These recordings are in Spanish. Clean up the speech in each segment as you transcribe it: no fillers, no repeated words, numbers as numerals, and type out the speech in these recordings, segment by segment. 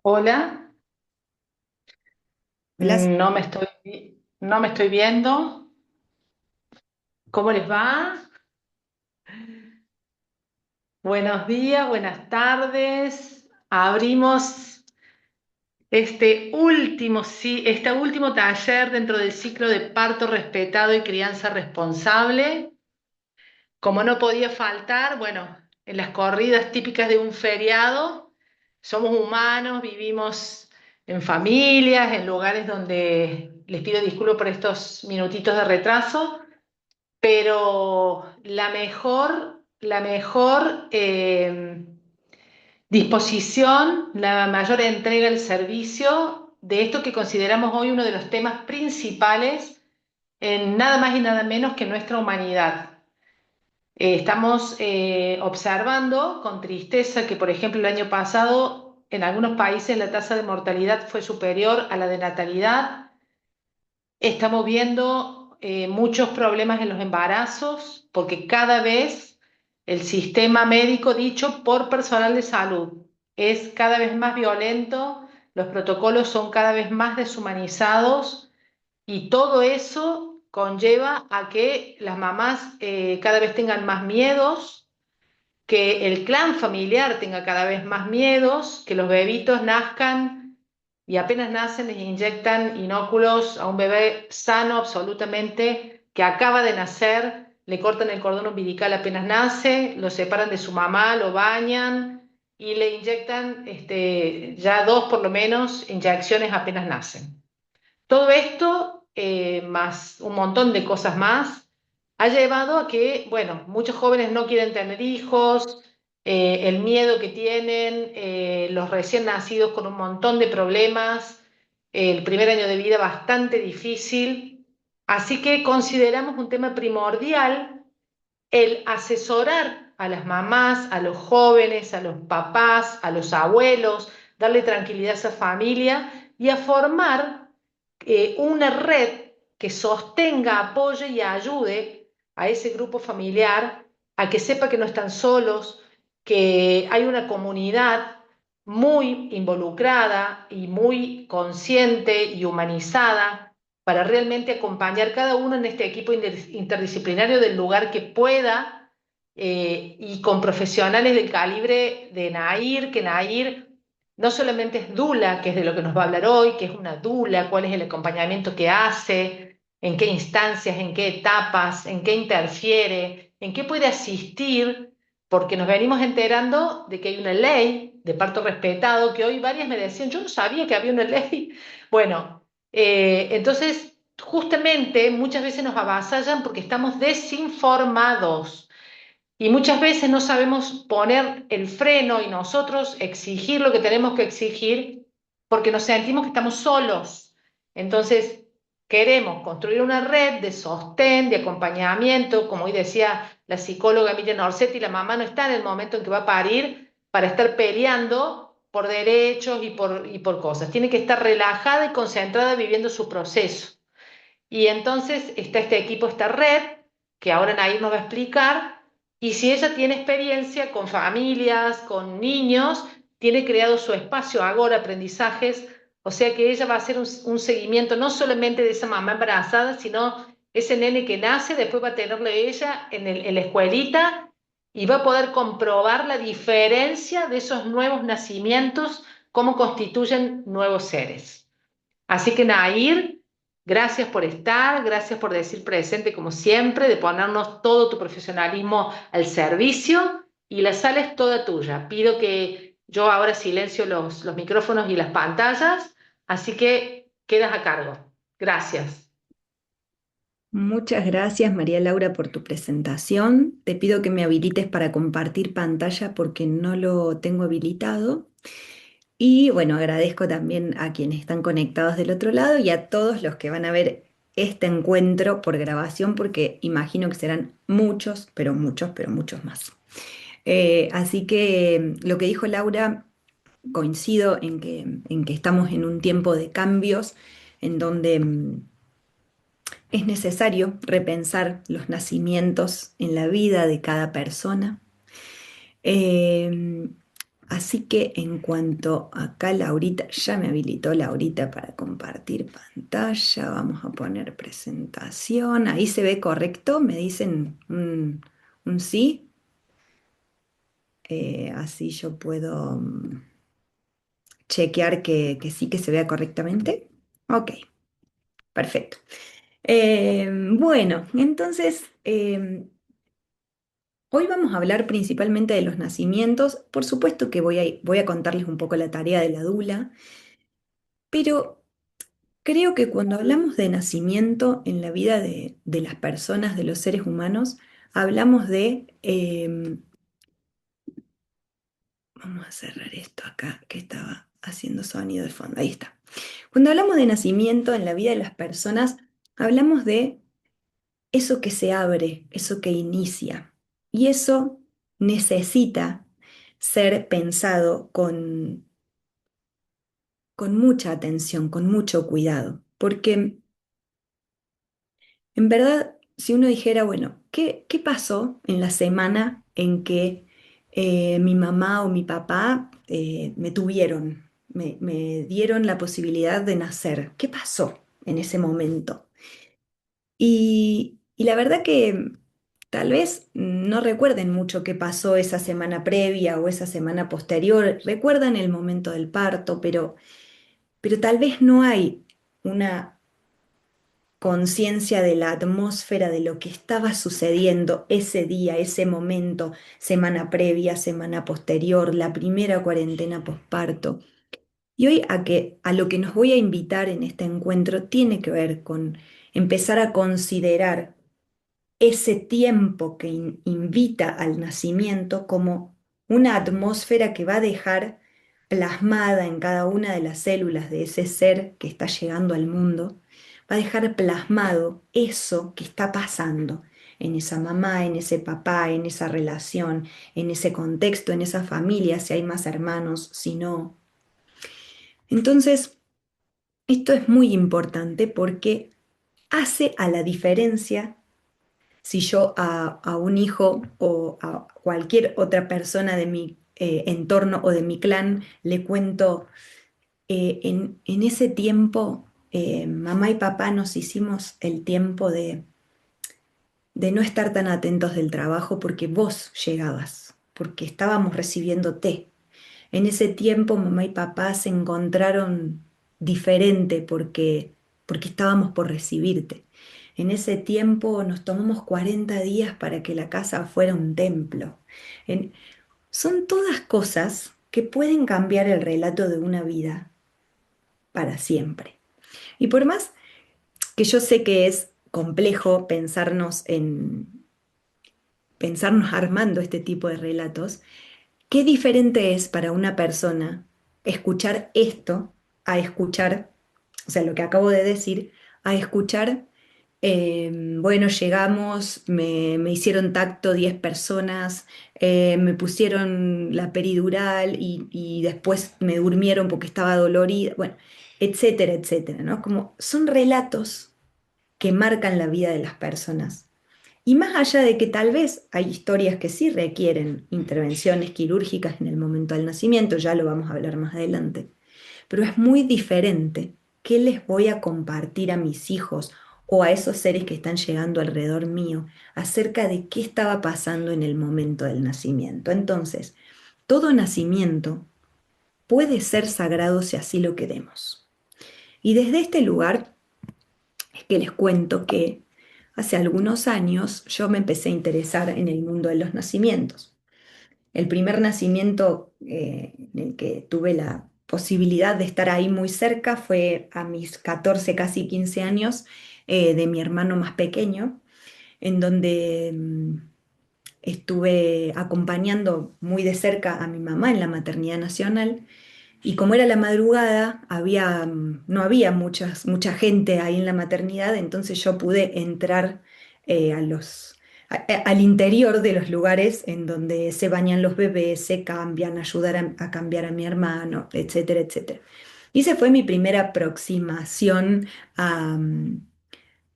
Hola, Hola, no me estoy viendo. ¿Cómo les va? Buenos días, buenas tardes. Abrimos este último taller dentro del ciclo de parto respetado y crianza responsable. Como no podía faltar, bueno, en las corridas típicas de un feriado, somos humanos, vivimos en familias, en lugares donde les pido disculpas por estos minutitos de retraso. Pero la mejor disposición, la mayor entrega al servicio de esto que consideramos hoy uno de los temas principales en nada más y nada menos que nuestra humanidad. Estamos observando con tristeza que, por ejemplo, el año pasado en algunos países la tasa de mortalidad fue superior a la de natalidad. Estamos viendo muchos problemas en los embarazos porque cada vez el sistema médico dicho por personal de salud es cada vez más violento, los protocolos son cada vez más deshumanizados y todo eso conlleva a que las mamás cada vez tengan más miedos, que el clan familiar tenga cada vez más miedos, que los bebitos nazcan y apenas nacen les inyectan inóculos a un bebé sano absolutamente, que acaba de nacer, le cortan el cordón umbilical apenas nace, lo separan de su mamá, lo bañan y le inyectan ya dos por lo menos inyecciones apenas nacen. Todo esto, más un montón de cosas más, ha llevado a que, bueno, muchos jóvenes no quieren tener hijos, el miedo que tienen, los recién nacidos con un montón de problemas, el primer año de vida bastante difícil. Así que consideramos un tema primordial el asesorar a las mamás, a los jóvenes, a los papás, a los abuelos, darle tranquilidad a esa familia y a formar una red que sostenga, apoye y ayude a ese grupo familiar a que sepa que no están solos, que hay una comunidad muy involucrada y muy consciente y humanizada para realmente acompañar cada uno en este equipo interdisciplinario del lugar que pueda, y con profesionales del calibre de Nair, que Nair no solamente es dula, que es de lo que nos va a hablar hoy, que es una dula, cuál es el acompañamiento que hace, en qué instancias, en qué etapas, en qué interfiere, en qué puede asistir, porque nos venimos enterando de que hay una ley de parto respetado, que hoy varias me decían, yo no sabía que había una ley. Bueno, entonces justamente muchas veces nos avasallan porque estamos desinformados. Y muchas veces no sabemos poner el freno y nosotros exigir lo que tenemos que exigir porque nos sentimos que estamos solos. Entonces, queremos construir una red de sostén, de acompañamiento, como hoy decía la psicóloga Emilia Norsetti, la mamá no está en el momento en que va a parir para estar peleando por derechos y por cosas. Tiene que estar relajada y concentrada viviendo su proceso. Y entonces está este equipo, esta red, que ahora Nair nos va a explicar, y si ella tiene experiencia con familias, con niños, tiene creado su espacio Agora Aprendizajes, o sea que ella va a hacer un seguimiento no solamente de esa mamá embarazada, sino ese nene que nace, después va a tenerle ella en la escuelita y va a poder comprobar la diferencia de esos nuevos nacimientos, cómo constituyen nuevos seres. Así que Nair, gracias por estar, gracias por decir presente como siempre, de ponernos todo tu profesionalismo al servicio y la sala es toda tuya. Pido que yo ahora silencio los micrófonos y las pantallas, así que quedas a cargo. Gracias. muchas gracias María Laura por tu presentación. Te pido que me habilites para compartir pantalla porque no lo tengo habilitado. Y bueno, agradezco también a quienes están conectados del otro lado y a todos los que van a ver este encuentro por grabación porque imagino que serán muchos, pero muchos más. Así que lo que dijo Laura, coincido en que estamos en un tiempo de cambios en donde es necesario repensar los nacimientos en la vida de cada persona. Eh, Así que en cuanto acá Laurita, ya me habilitó Laurita para compartir pantalla, vamos a poner presentación. Ahí se ve correcto, me dicen un sí. Así yo puedo chequear que sí que se vea correctamente. Ok, perfecto. Bueno, entonces hoy vamos a hablar principalmente de los nacimientos. Por supuesto que voy a contarles un poco la tarea de la dula, pero creo que cuando hablamos de nacimiento en la vida de las personas, de los seres humanos, hablamos de, vamos a cerrar esto acá que estaba haciendo sonido de fondo, ahí está. Cuando hablamos de nacimiento en la vida de las personas, hablamos de eso que se abre, eso que inicia. Y eso necesita ser pensado con mucha atención, con mucho cuidado. Porque en verdad, si uno dijera, bueno, ¿qué pasó en la semana en que mi mamá o mi papá me tuvieron, me dieron la posibilidad de nacer? ¿Qué pasó en ese momento? Y la verdad que tal vez no recuerden mucho qué pasó esa semana previa o esa semana posterior, recuerdan el momento del parto, pero tal vez no hay una conciencia de la atmósfera de lo que estaba sucediendo ese día, ese momento, semana previa, semana posterior, la primera cuarentena posparto. Y hoy a lo que nos voy a invitar en este encuentro tiene que ver con empezar a considerar ese tiempo que invita al nacimiento como una atmósfera que va a dejar plasmada en cada una de las células de ese ser que está llegando al mundo, va a dejar plasmado eso que está pasando en esa mamá, en ese papá, en esa relación, en ese contexto, en esa familia, si hay más hermanos, si no. Entonces, esto es muy importante porque hace a la diferencia si yo a un hijo o a cualquier otra persona de mi entorno o de mi clan le cuento, en ese tiempo, mamá y papá nos hicimos el tiempo de no estar tan atentos del trabajo porque vos llegabas, porque estábamos recibiéndote. En ese tiempo mamá y papá se encontraron diferente porque estábamos por recibirte. En ese tiempo nos tomamos 40 días para que la casa fuera un templo. En- Son todas cosas que pueden cambiar el relato de una vida para siempre. Y por más que yo sé que es complejo pensarnos armando este tipo de relatos, qué diferente es para una persona escuchar esto a escuchar, o sea, lo que acabo de decir, a escuchar, bueno, llegamos, me hicieron tacto 10 personas, me pusieron la peridural y después me durmieron porque estaba dolorida, bueno, etcétera, etcétera, ¿no? Como son relatos que marcan la vida de las personas. Y más allá de que tal vez hay historias que sí requieren intervenciones quirúrgicas en el momento del nacimiento, ya lo vamos a hablar más adelante, pero es muy diferente qué les voy a compartir a mis hijos o a esos seres que están llegando alrededor mío acerca de qué estaba pasando en el momento del nacimiento. Entonces, todo nacimiento puede ser sagrado si así lo queremos. Y desde este lugar es que les cuento que hace algunos años yo me empecé a interesar en el mundo de los nacimientos. El primer nacimiento en el que tuve la posibilidad de estar ahí muy cerca fue a mis 14, casi 15 años, de mi hermano más pequeño, en donde estuve acompañando muy de cerca a mi mamá en la maternidad nacional. Y como era la madrugada, no había mucha gente ahí en la maternidad, entonces yo pude entrar al interior de los lugares en donde se bañan los bebés, se cambian, ayudar a cambiar a mi hermano, etcétera, etcétera. Y esa fue mi primera aproximación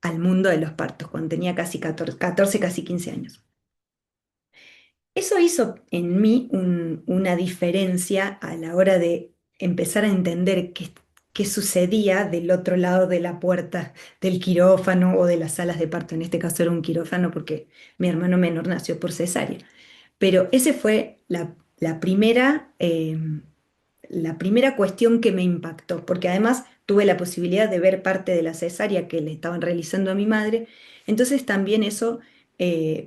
al mundo de los partos, cuando tenía casi 14, casi 15 años. Eso hizo en mí una diferencia a la hora de empezar a entender qué sucedía del otro lado de la puerta del quirófano o de las salas de parto. En este caso era un quirófano porque mi hermano menor nació por cesárea. Pero ese fue la primera cuestión que me impactó, porque además tuve la posibilidad de ver parte de la cesárea que le estaban realizando a mi madre. Entonces también eso,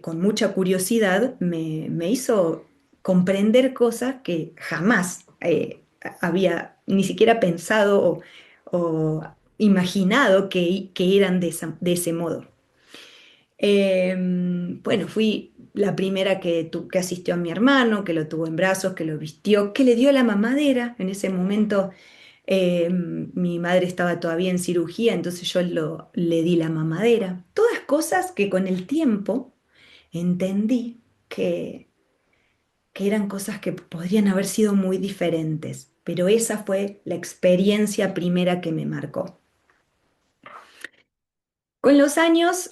con mucha curiosidad, me hizo comprender cosas que jamás había ni siquiera pensado o imaginado que eran de ese modo. Bueno, fui la primera que asistió a mi hermano, que lo tuvo en brazos, que lo vistió, que le dio la mamadera. En ese momento mi madre estaba todavía en cirugía, entonces le di la mamadera. Todas cosas que con el tiempo entendí que eran cosas que podrían haber sido muy diferentes, pero esa fue la experiencia primera que me marcó. Con los años,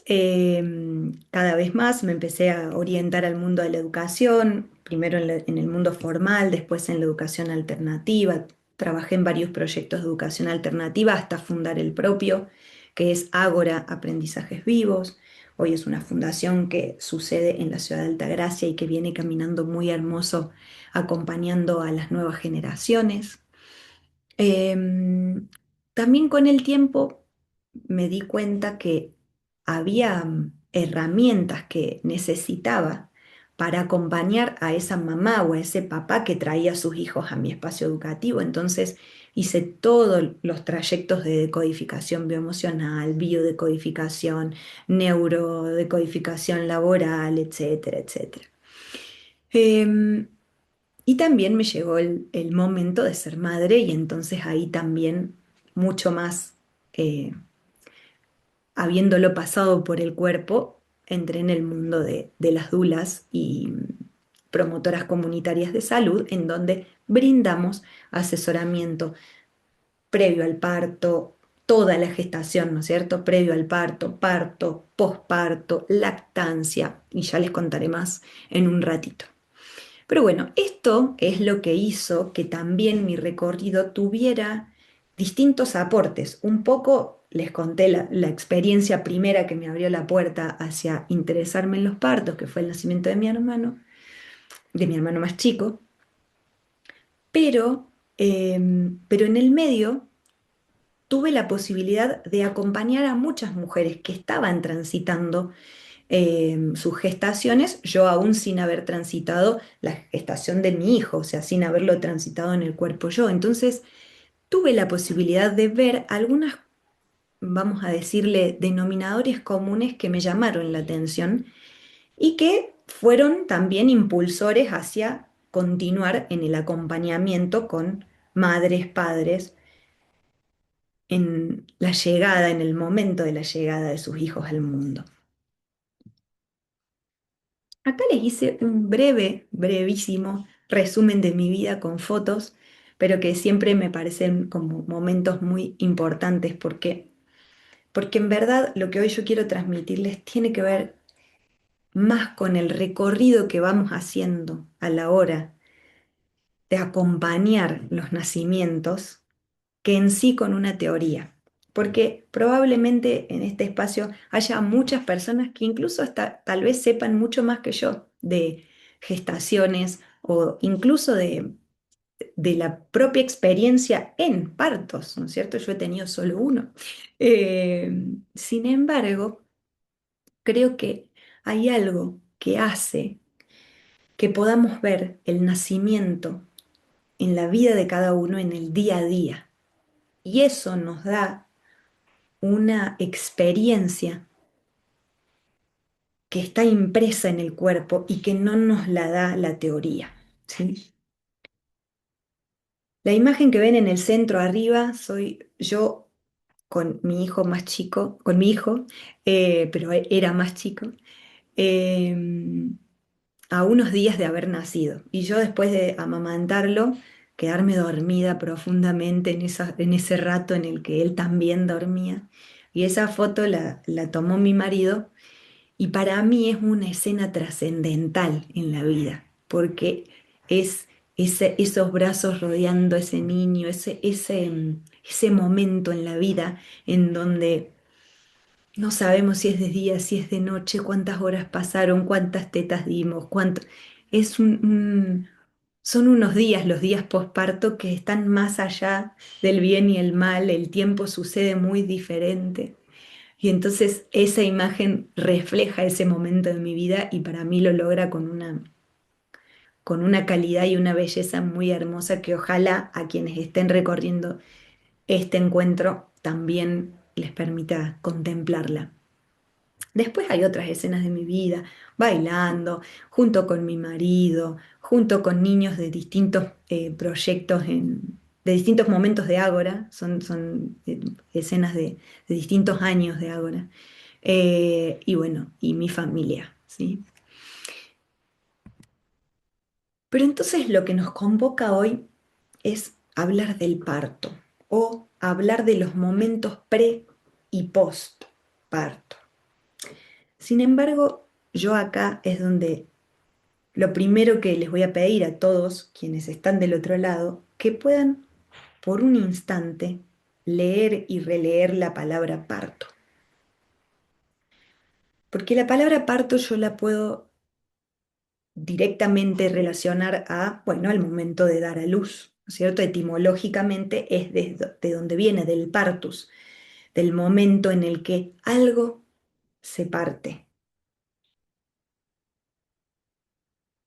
cada vez más me empecé a orientar al mundo de la educación, primero en el mundo formal, después en la educación alternativa. Trabajé en varios proyectos de educación alternativa hasta fundar el propio, que es Ágora Aprendizajes Vivos. Hoy es una fundación que sucede en la ciudad de Altagracia y que viene caminando muy hermoso acompañando a las nuevas generaciones. Em, También con el tiempo me di cuenta que había herramientas que necesitaba para acompañar a esa mamá o a ese papá que traía a sus hijos a mi espacio educativo. Entonces hice todos los trayectos de decodificación bioemocional, biodecodificación, neurodecodificación laboral, etcétera, etcétera. Em, y también me llegó el momento de ser madre y entonces ahí también mucho más, habiéndolo pasado por el cuerpo, entré en el mundo de las dulas y promotoras comunitarias de salud, en donde brindamos asesoramiento previo al parto, toda la gestación, ¿no es cierto? Previo al parto, parto, posparto, lactancia, y ya les contaré más en un ratito. Pero bueno, esto es lo que hizo que también mi recorrido tuviera distintos aportes. Un poco les conté la experiencia primera que me abrió la puerta hacia interesarme en los partos, que fue el nacimiento de mi hermano más chico, pero, pero en el medio tuve la posibilidad de acompañar a muchas mujeres que estaban transitando sus gestaciones, yo aún sin haber transitado la gestación de mi hijo, o sea, sin haberlo transitado en el cuerpo yo. Entonces, tuve la posibilidad de ver algunas, vamos a decirle, denominadores comunes que me llamaron la atención y que fueron también impulsores hacia continuar en el acompañamiento con madres, padres, en la llegada, en el momento de la llegada de sus hijos al mundo. Acá les hice un brevísimo resumen de mi vida con fotos, pero que siempre me parecen como momentos muy importantes porque en verdad lo que hoy yo quiero transmitirles tiene que ver más con el recorrido que vamos haciendo a la hora de acompañar los nacimientos que en sí con una teoría. Porque probablemente en este espacio haya muchas personas que incluso hasta tal vez sepan mucho más que yo de gestaciones o incluso de la propia experiencia en partos, ¿no es cierto? Yo he tenido solo uno. Sin embargo, creo que hay algo que hace que podamos ver el nacimiento en la vida de cada uno en el día a día. Y eso nos da una experiencia que está impresa en el cuerpo y que no nos la da la teoría, ¿sí? La imagen que ven en el centro arriba soy yo con mi hijo más chico, con mi hijo, pero era más chico, eh, a unos días de haber nacido. Y yo después de amamantarlo, quedarme dormida profundamente en ese rato en el que él también dormía. Y esa foto la tomó mi marido y para mí es una escena trascendental en la vida. porque es esos brazos rodeando a ese niño, ese momento en la vida en donde no sabemos si es de día, si es de noche, cuántas horas pasaron, cuántas tetas dimos, cuánto... Es son unos días, los días posparto, que están más allá del bien y el mal, el tiempo sucede muy diferente. Y entonces esa imagen refleja ese momento de mi vida y para mí lo logra con una calidad y una belleza muy hermosa que ojalá a quienes estén recorriendo este encuentro también les permita contemplarla. Después hay otras escenas de mi vida, bailando, junto con mi marido, junto con niños de distintos proyectos, de distintos momentos de Ágora, son escenas de distintos años de Ágora. Y bueno, y mi familia, ¿sí? Pero entonces lo que nos convoca hoy es hablar del parto o hablar de los momentos pre y post parto. Sin embargo, yo acá es donde lo primero que les voy a pedir a todos quienes están del otro lado, que puedan por un instante leer y releer la palabra parto. Porque la palabra parto yo la puedo directamente relacionar a, bueno, al momento de dar a luz, ¿no es cierto? Etimológicamente es de donde viene, del partus, del momento en el que algo se parte.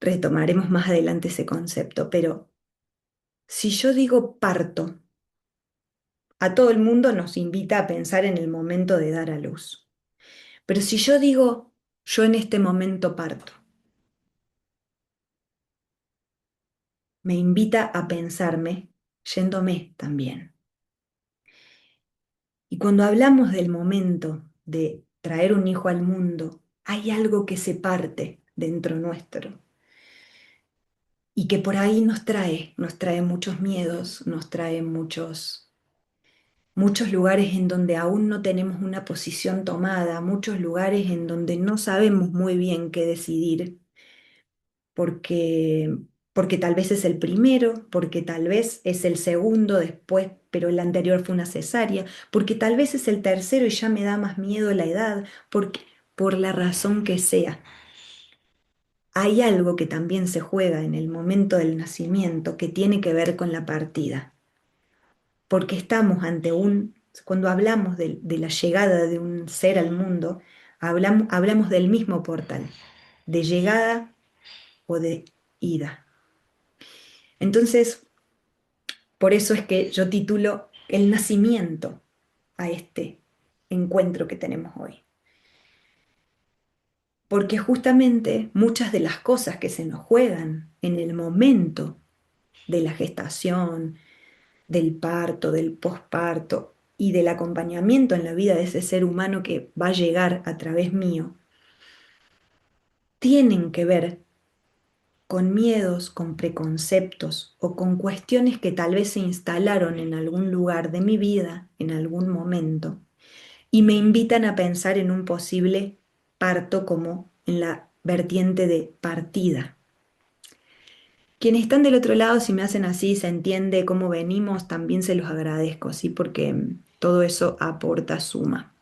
Retomaremos más adelante ese concepto, pero si yo digo parto, a todo el mundo nos invita a pensar en el momento de dar a luz. Pero si yo digo, yo en este momento parto, me invita a pensarme yéndome también. Y cuando hablamos del momento de traer un hijo al mundo, hay algo que se parte dentro nuestro y que por ahí nos trae muchos miedos, nos trae muchos lugares en donde aún no tenemos una posición tomada, muchos lugares en donde no sabemos muy bien qué decidir, porque, porque tal vez es el primero, porque tal vez es el segundo después, pero el anterior fue una cesárea, porque tal vez es el tercero y ya me da más miedo la edad, porque, por la razón que sea. Hay algo que también se juega en el momento del nacimiento que tiene que ver con la partida, porque estamos ante cuando hablamos de la llegada de un ser al mundo, hablamos del mismo portal, de llegada o de ida. Entonces, por eso es que yo titulo El nacimiento a este encuentro que tenemos hoy. Porque justamente muchas de las cosas que se nos juegan en el momento de la gestación, del parto, del posparto y del acompañamiento en la vida de ese ser humano que va a llegar a través mío, tienen que ver con miedos, con preconceptos o con cuestiones que tal vez se instalaron en algún lugar de mi vida, en algún momento, y me invitan a pensar en un posible parto como en la vertiente de partida. Quienes están del otro lado, si me hacen así, se entiende cómo venimos, también se los agradezco, ¿sí? Porque todo eso aporta suma.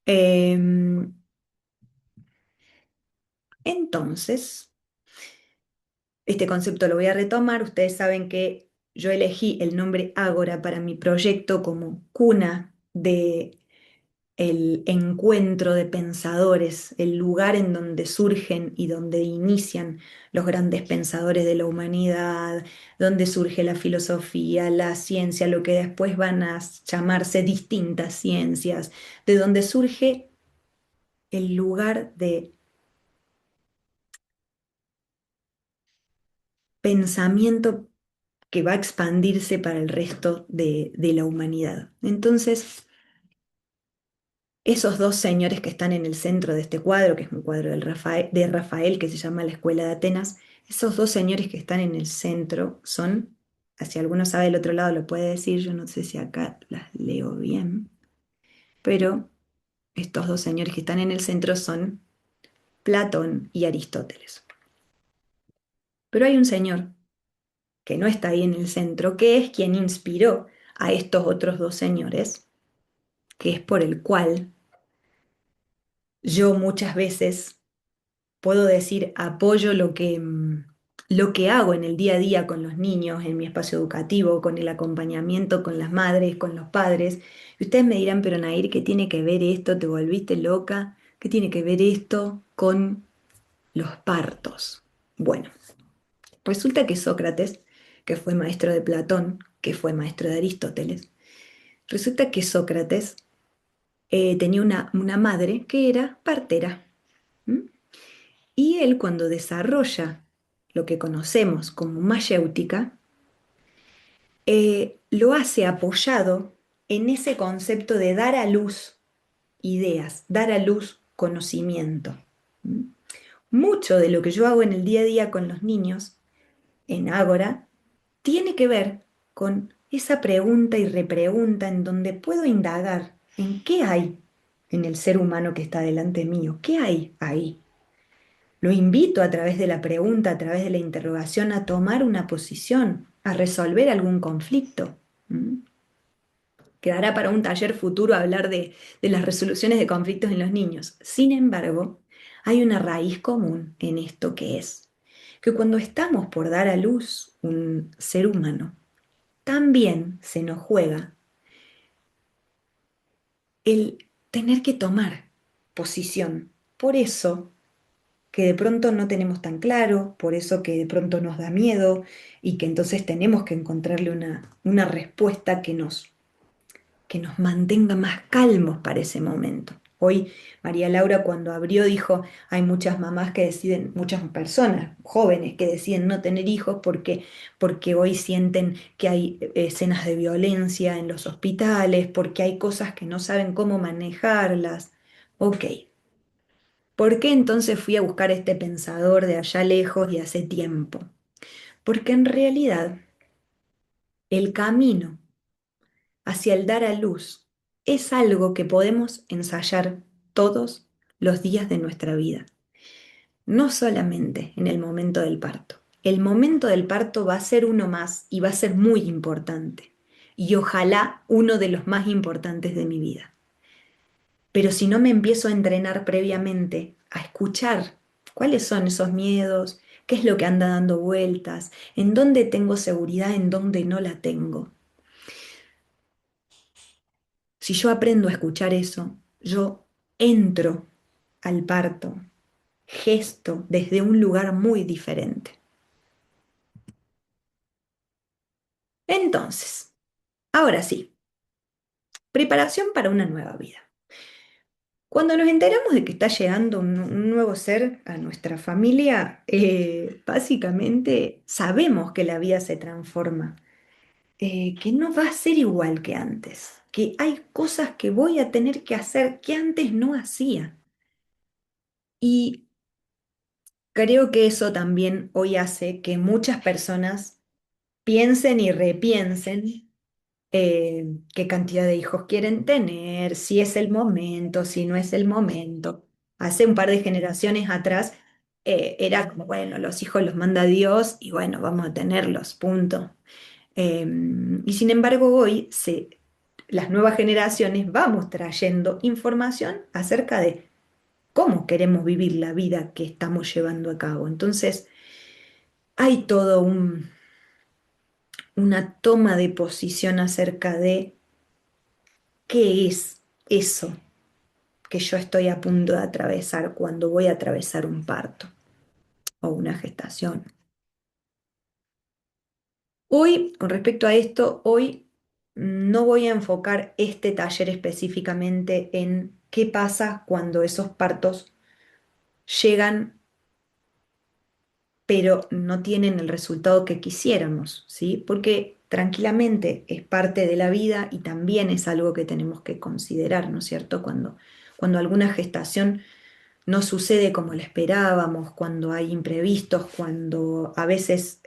Em, entonces, este concepto lo voy a retomar. Ustedes saben que yo elegí el nombre Ágora para mi proyecto como cuna de el encuentro de pensadores, el lugar en donde surgen y donde inician los grandes pensadores de la humanidad, donde surge la filosofía, la ciencia, lo que después van a llamarse distintas ciencias, de donde surge el lugar de pensamiento que va a expandirse para el resto de la humanidad. Entonces, esos dos señores que están en el centro de este cuadro, que es un cuadro de Rafael que se llama La Escuela de Atenas, esos dos señores que están en el centro son, si alguno sabe del otro lado lo puede decir, yo no sé si acá las leo bien, pero estos dos señores que están en el centro son Platón y Aristóteles. Pero hay un señor que no está ahí en el centro, que es quien inspiró a estos otros dos señores, que es por el cual yo muchas veces puedo decir apoyo lo que hago en el día a día con los niños, en mi espacio educativo, con el acompañamiento con las madres, con los padres. Y ustedes me dirán, pero Nair, ¿qué tiene que ver esto? ¿Te volviste loca? ¿Qué tiene que ver esto con los partos? Bueno, resulta que Sócrates, que fue maestro de Platón, que fue maestro de Aristóteles, resulta que Sócrates tenía una madre que era partera. ¿M? Y él cuando desarrolla lo que conocemos como mayéutica, lo hace apoyado en ese concepto de dar a luz ideas, dar a luz conocimiento. ¿M? Mucho de lo que yo hago en el día a día con los niños, en Ágora, tiene que ver con esa pregunta y repregunta en donde puedo indagar en qué hay en el ser humano que está delante mío, qué hay ahí. Lo invito a través de la pregunta, a través de la interrogación, a tomar una posición, a resolver algún conflicto. ¿Mm? Quedará para un taller futuro hablar de las resoluciones de conflictos en los niños. Sin embargo, hay una raíz común en esto que es que cuando estamos por dar a luz un ser humano, también se nos juega el tener que tomar posición. Por eso que de pronto no tenemos tan claro, por eso que de pronto nos da miedo y que entonces tenemos que encontrarle una respuesta que nos mantenga más calmos para ese momento. Hoy María Laura cuando abrió dijo, hay muchas mamás que deciden, muchas personas jóvenes que deciden no tener hijos porque hoy sienten que hay escenas de violencia en los hospitales, porque hay cosas que no saben cómo manejarlas. Ok, ¿por qué entonces fui a buscar a este pensador de allá lejos y hace tiempo? Porque en realidad el camino hacia el dar a luz es algo que podemos ensayar todos los días de nuestra vida, no solamente en el momento del parto. El momento del parto va a ser uno más y va a ser muy importante, y ojalá uno de los más importantes de mi vida. Pero si no me empiezo a entrenar previamente, a escuchar cuáles son esos miedos, qué es lo que anda dando vueltas, en dónde tengo seguridad, en dónde no la tengo. Si yo aprendo a escuchar eso, yo entro al parto, gesto desde un lugar muy diferente. Entonces, ahora sí, preparación para una nueva vida. Cuando nos enteramos de que está llegando un nuevo ser a nuestra familia, básicamente sabemos que la vida se transforma, que no va a ser igual que antes, que hay cosas que voy a tener que hacer que antes no hacía. Y creo que eso también hoy hace que muchas personas piensen y repiensen qué cantidad de hijos quieren tener, si es el momento, si no es el momento. Hace un par de generaciones atrás era como, bueno, los hijos los manda Dios y bueno, vamos a tenerlos, punto. Eh, y sin embargo, hoy las nuevas generaciones vamos trayendo información acerca de cómo queremos vivir la vida que estamos llevando a cabo. Entonces, hay todo una toma de posición acerca de qué es eso que yo estoy a punto de atravesar cuando voy a atravesar un parto o una gestación. Hoy, con respecto a esto, hoy no voy a enfocar este taller específicamente en qué pasa cuando esos partos llegan pero no tienen el resultado que quisiéramos, ¿sí? Porque tranquilamente es parte de la vida y también es algo que tenemos que considerar, ¿no es cierto? Cuando alguna gestación no sucede como la esperábamos, cuando hay imprevistos, cuando a veces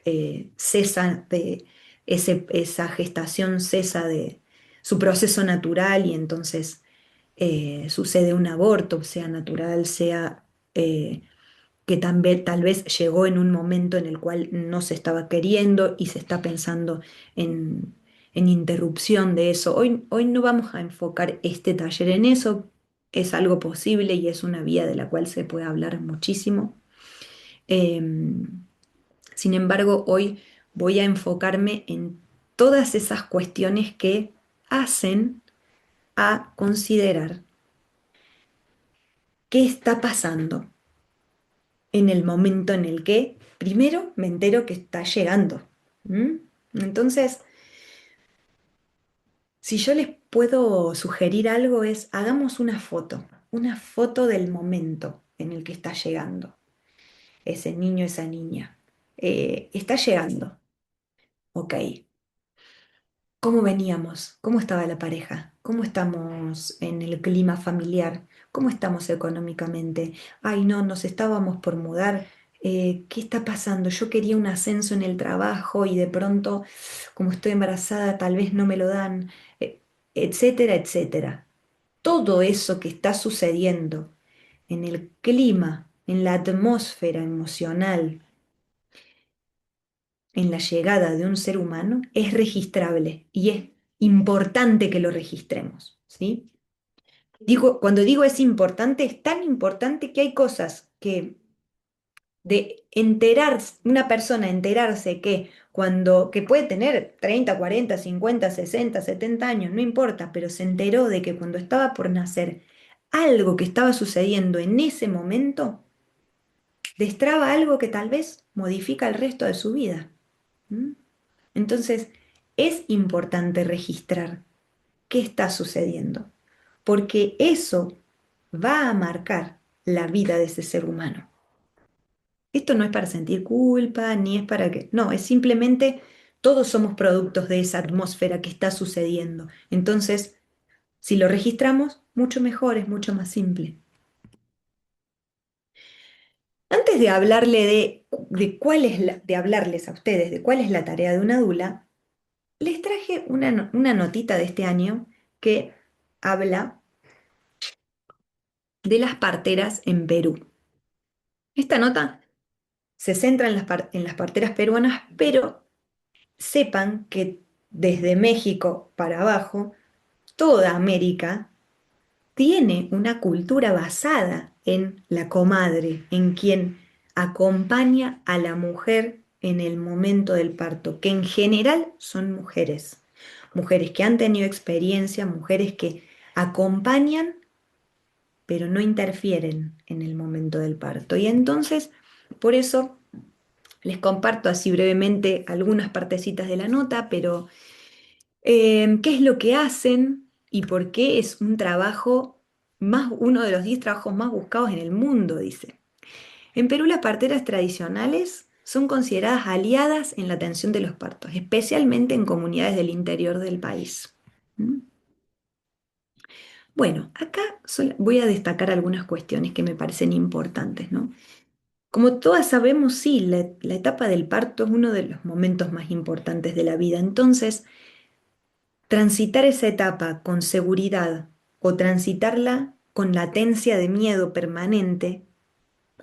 esa gestación cesa de su proceso natural y entonces sucede un aborto, sea natural, sea eh, que también tal vez llegó en un momento en el cual no se estaba queriendo y se está pensando en, en interrupción de eso. Hoy no vamos a enfocar este taller en eso, es algo posible y es una vía de la cual se puede hablar muchísimo. Em, Sin embargo, hoy voy a enfocarme en todas esas cuestiones que hacen a considerar qué está pasando en el momento en el que primero me entero que está llegando. ¿Mm? Entonces, si yo les puedo sugerir algo es, hagamos una foto del momento en el que está llegando ese niño, esa niña. Está llegando, ok. ¿Cómo veníamos? ¿Cómo estaba la pareja? ¿Cómo estamos en el clima familiar? ¿Cómo estamos económicamente? Ay, no, nos estábamos por mudar. ¿Qué está pasando? Yo quería un ascenso en el trabajo y de pronto, como estoy embarazada, tal vez no me lo dan, etcétera, etcétera. Todo eso que está sucediendo en el clima, en la atmósfera emocional, en la llegada de un ser humano es registrable y es importante que lo registremos, ¿sí? Cuando digo es importante, es tan importante que hay cosas que de enterarse, una persona enterarse que que puede tener 30, 40, 50, 60, 70 años, no importa, pero se enteró de que cuando estaba por nacer, algo que estaba sucediendo en ese momento destraba algo que tal vez modifica el resto de su vida. ¿Mm? Entonces, es importante registrar qué está sucediendo, porque eso va a marcar la vida de ese ser humano. Esto no es para sentir culpa, ni es para que, no, es simplemente todos somos productos de esa atmósfera que está sucediendo. Entonces, si lo registramos, mucho mejor, es mucho más simple. Antes de hablarle de cuál es de hablarles a ustedes de cuál es la tarea de una dula, les traje una notita de este año que habla de las parteras en Perú. Esta nota se centra en en las parteras peruanas, pero sepan que desde México para abajo, toda América tiene una cultura basada en la comadre, en quien acompaña a la mujer en el momento del parto, que en general son mujeres, mujeres que han tenido experiencia, mujeres que acompañan pero no interfieren en el momento del parto. Y entonces, por eso les comparto así brevemente algunas partecitas de la nota, pero ¿qué es lo que hacen y por qué es un trabajo uno de los 10 trabajos más buscados en el mundo? Dice. En Perú las parteras tradicionales son consideradas aliadas en la atención de los partos, especialmente en comunidades del interior del país. ¿Mm? Bueno, acá voy a destacar algunas cuestiones que me parecen importantes, ¿no? Como todas sabemos, sí, la etapa del parto es uno de los momentos más importantes de la vida. Entonces, transitar esa etapa con seguridad o transitarla con latencia de miedo permanente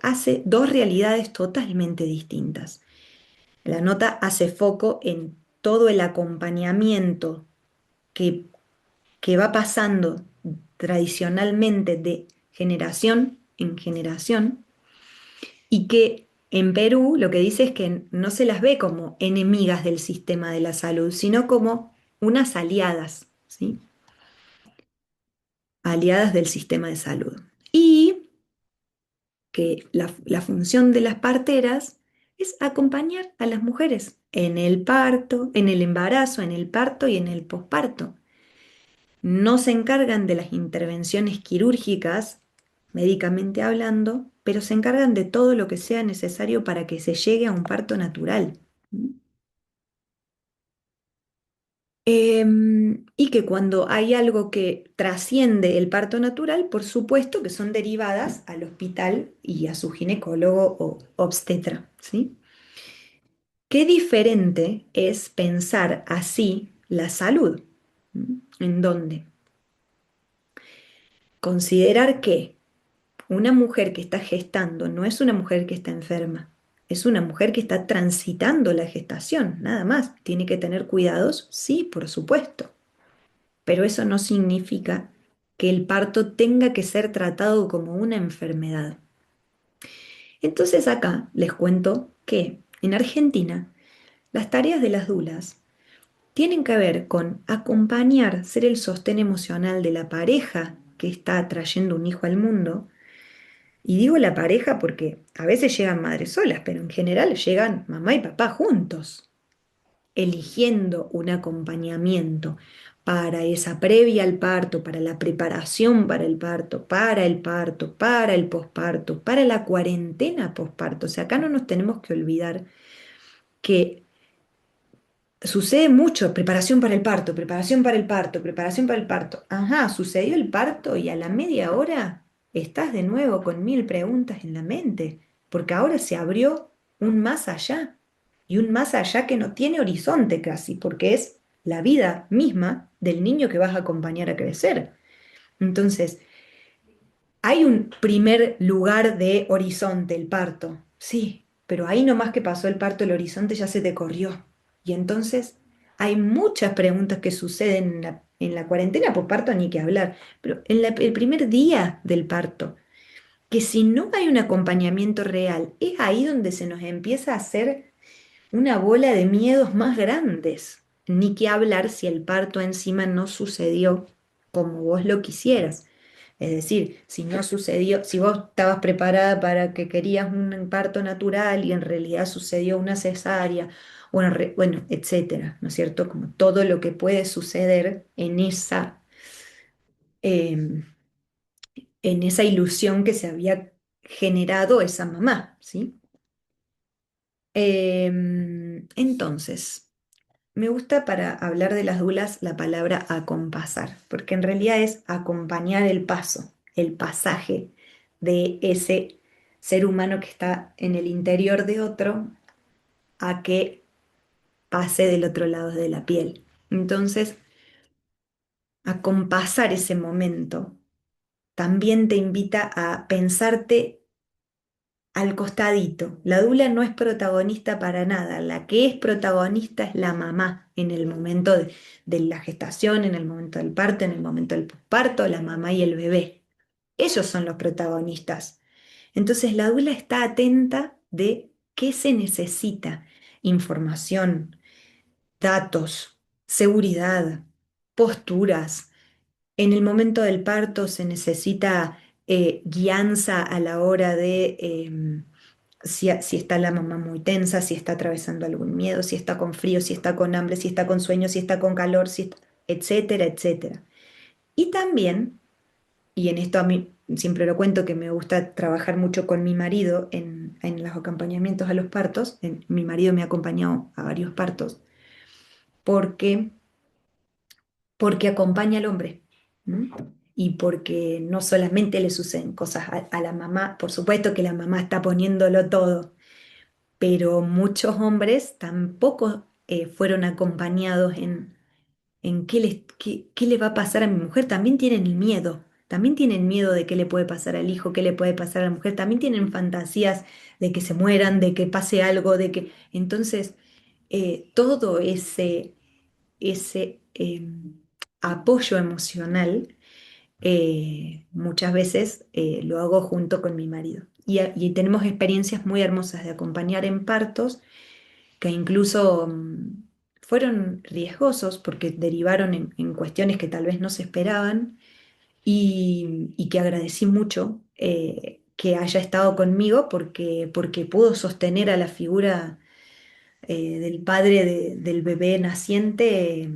hace dos realidades totalmente distintas. La nota hace foco en todo el acompañamiento que, que va pasando tradicionalmente de generación en generación y que en Perú lo que dice es que no se las ve como enemigas del sistema de la salud, sino como unas aliadas, ¿sí? Aliadas del sistema de salud. Y que la función de las parteras es acompañar a las mujeres en el parto, en el embarazo, en el parto y en el posparto. No se encargan de las intervenciones quirúrgicas, médicamente hablando, pero se encargan de todo lo que sea necesario para que se llegue a un parto natural. Y que cuando hay algo que trasciende el parto natural, por supuesto que son derivadas al hospital y a su ginecólogo o obstetra, ¿sí? Qué diferente es pensar así la salud. ¿Mm? ¿En dónde? Considerar que una mujer que está gestando no es una mujer que está enferma, es una mujer que está transitando la gestación, nada más. ¿Tiene que tener cuidados? Sí, por supuesto, pero eso no significa que el parto tenga que ser tratado como una enfermedad. Entonces acá les cuento que en Argentina las tareas de las dulas tienen que ver con acompañar, ser el sostén emocional de la pareja que está trayendo un hijo al mundo. Y digo la pareja porque a veces llegan madres solas, pero en general llegan mamá y papá juntos, eligiendo un acompañamiento para esa previa al parto, para la preparación para el parto, para el posparto, para la cuarentena posparto. O sea, acá no nos tenemos que olvidar que sucede mucho, preparación para el parto, preparación para el parto, preparación para el parto. Ajá, sucedió el parto y a la media hora estás de nuevo con mil preguntas en la mente, porque ahora se abrió un más allá y un más allá que no tiene horizonte casi, porque es la vida misma del niño que vas a acompañar a crecer. Entonces, hay un primer lugar de horizonte, el parto, sí, pero ahí nomás que pasó el parto, el horizonte ya se te corrió. Y entonces hay muchas preguntas que suceden en la cuarentena por parto, ni que hablar, pero en el primer día del parto, que si no hay un acompañamiento real, es ahí donde se nos empieza a hacer una bola de miedos más grandes. Ni que hablar si el parto encima no sucedió como vos lo quisieras. Es decir, si no sucedió, si vos estabas preparada para que querías un parto natural y en realidad sucedió una cesárea, bueno, etcétera, ¿no es cierto? Como todo lo que puede suceder em, en esa ilusión que se había generado esa mamá, ¿sí? Entonces, me gusta para hablar de las dulas la palabra acompasar, porque en realidad es acompañar el paso, el pasaje de ese ser humano que está en el interior de otro a que pase del otro lado de la piel. Entonces, acompasar ese momento también te invita a pensarte al costadito. La dula no es protagonista para nada. La que es protagonista es la mamá en el momento de la gestación, en el momento del parto, en el momento del posparto, la mamá y el bebé. Ellos son los protagonistas. Entonces la dula está atenta de qué se necesita. Información, datos, seguridad, posturas. En el momento del parto se necesita guianza a la hora de si está la mamá muy tensa, si está atravesando algún miedo, si está con frío, si está con hambre, si está con sueño, si está con calor, etcétera, etcétera. Y también, y en esto a mí siempre lo cuento que me gusta trabajar mucho con mi marido en los acompañamientos a los partos. Mi marido me ha acompañado a varios partos porque, porque acompaña al hombre. ¿M? Y porque no solamente le suceden cosas a la mamá, por supuesto que la mamá está poniéndolo todo, pero muchos hombres tampoco fueron acompañados en qué le va a pasar a mi mujer. También tienen miedo de qué le puede pasar al hijo, qué le puede pasar a la mujer, también tienen fantasías de que se mueran, de que pase algo, de que... Entonces, todo ese apoyo emocional muchas veces lo hago junto con mi marido. Y tenemos experiencias muy hermosas de acompañar en partos que incluso fueron riesgosos porque derivaron en cuestiones que tal vez no se esperaban y que agradecí mucho que haya estado conmigo porque pudo sostener a la figura del padre del bebé naciente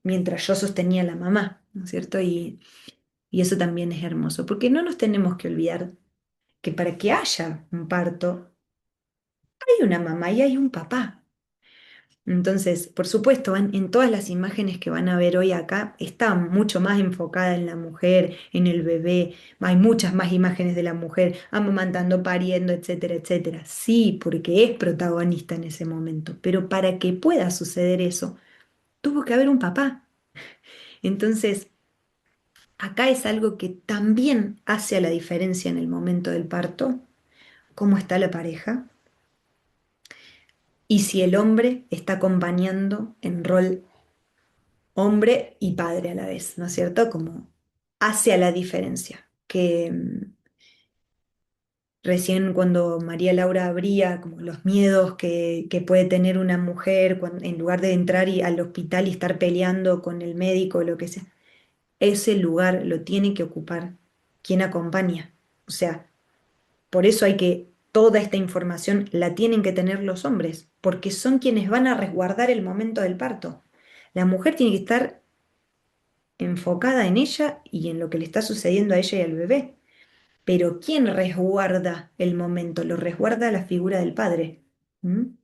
mientras yo sostenía a la mamá, ¿no es cierto? Y eso también es hermoso, porque no nos tenemos que olvidar que para que haya un parto hay una mamá y hay un papá. Entonces, por supuesto, en todas las imágenes que van a ver hoy acá, está mucho más enfocada en la mujer, en el bebé. Hay muchas más imágenes de la mujer amamantando, pariendo, etcétera, etcétera. Sí, porque es protagonista en ese momento. Pero para que pueda suceder eso, tuvo que haber un papá. Entonces, acá es algo que también hace a la diferencia en el momento del parto, cómo está la pareja y si el hombre está acompañando en rol hombre y padre a la vez, ¿no es cierto? Como hace a la diferencia. Que recién cuando María Laura abría como los miedos que puede tener una mujer en lugar de entrar al hospital y estar peleando con el médico o lo que sea, ese lugar lo tiene que ocupar quien acompaña. O sea, por eso hay que, toda esta información la tienen que tener los hombres, porque son quienes van a resguardar el momento del parto. La mujer tiene que estar enfocada en ella y en lo que le está sucediendo a ella y al bebé. Pero ¿quién resguarda el momento? Lo resguarda la figura del padre. ¿Mm?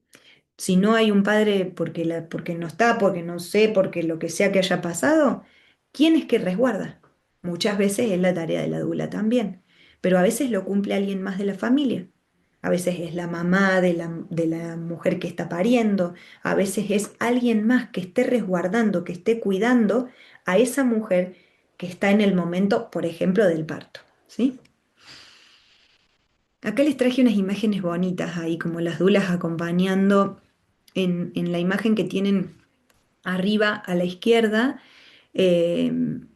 Si no hay un padre porque no está, porque no sé, porque lo que sea que haya pasado, ¿quién es que resguarda? Muchas veces es la tarea de la dula también, pero a veces lo cumple alguien más de la familia. A veces es la mamá de la mujer que está pariendo, a veces es alguien más que esté resguardando, que esté cuidando a esa mujer que está en el momento, por ejemplo, del parto. ¿Sí? Acá les traje unas imágenes bonitas ahí, como las dulas acompañando en la imagen que tienen arriba a la izquierda. eh,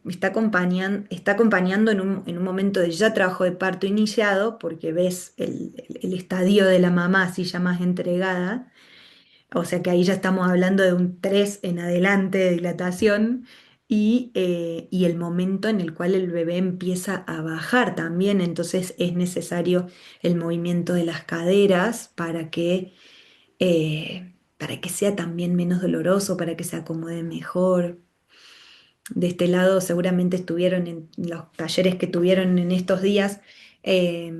está acompañando en un momento de ya trabajo de parto iniciado, porque ves el estadio de la mamá así ya más entregada. O sea que ahí ya estamos hablando de un 3 en adelante de dilatación y el momento en el cual el bebé empieza a bajar también, entonces es necesario el movimiento de las caderas para que sea también menos doloroso, para que se acomode mejor. De este lado seguramente estuvieron en los talleres que tuvieron en estos días eh,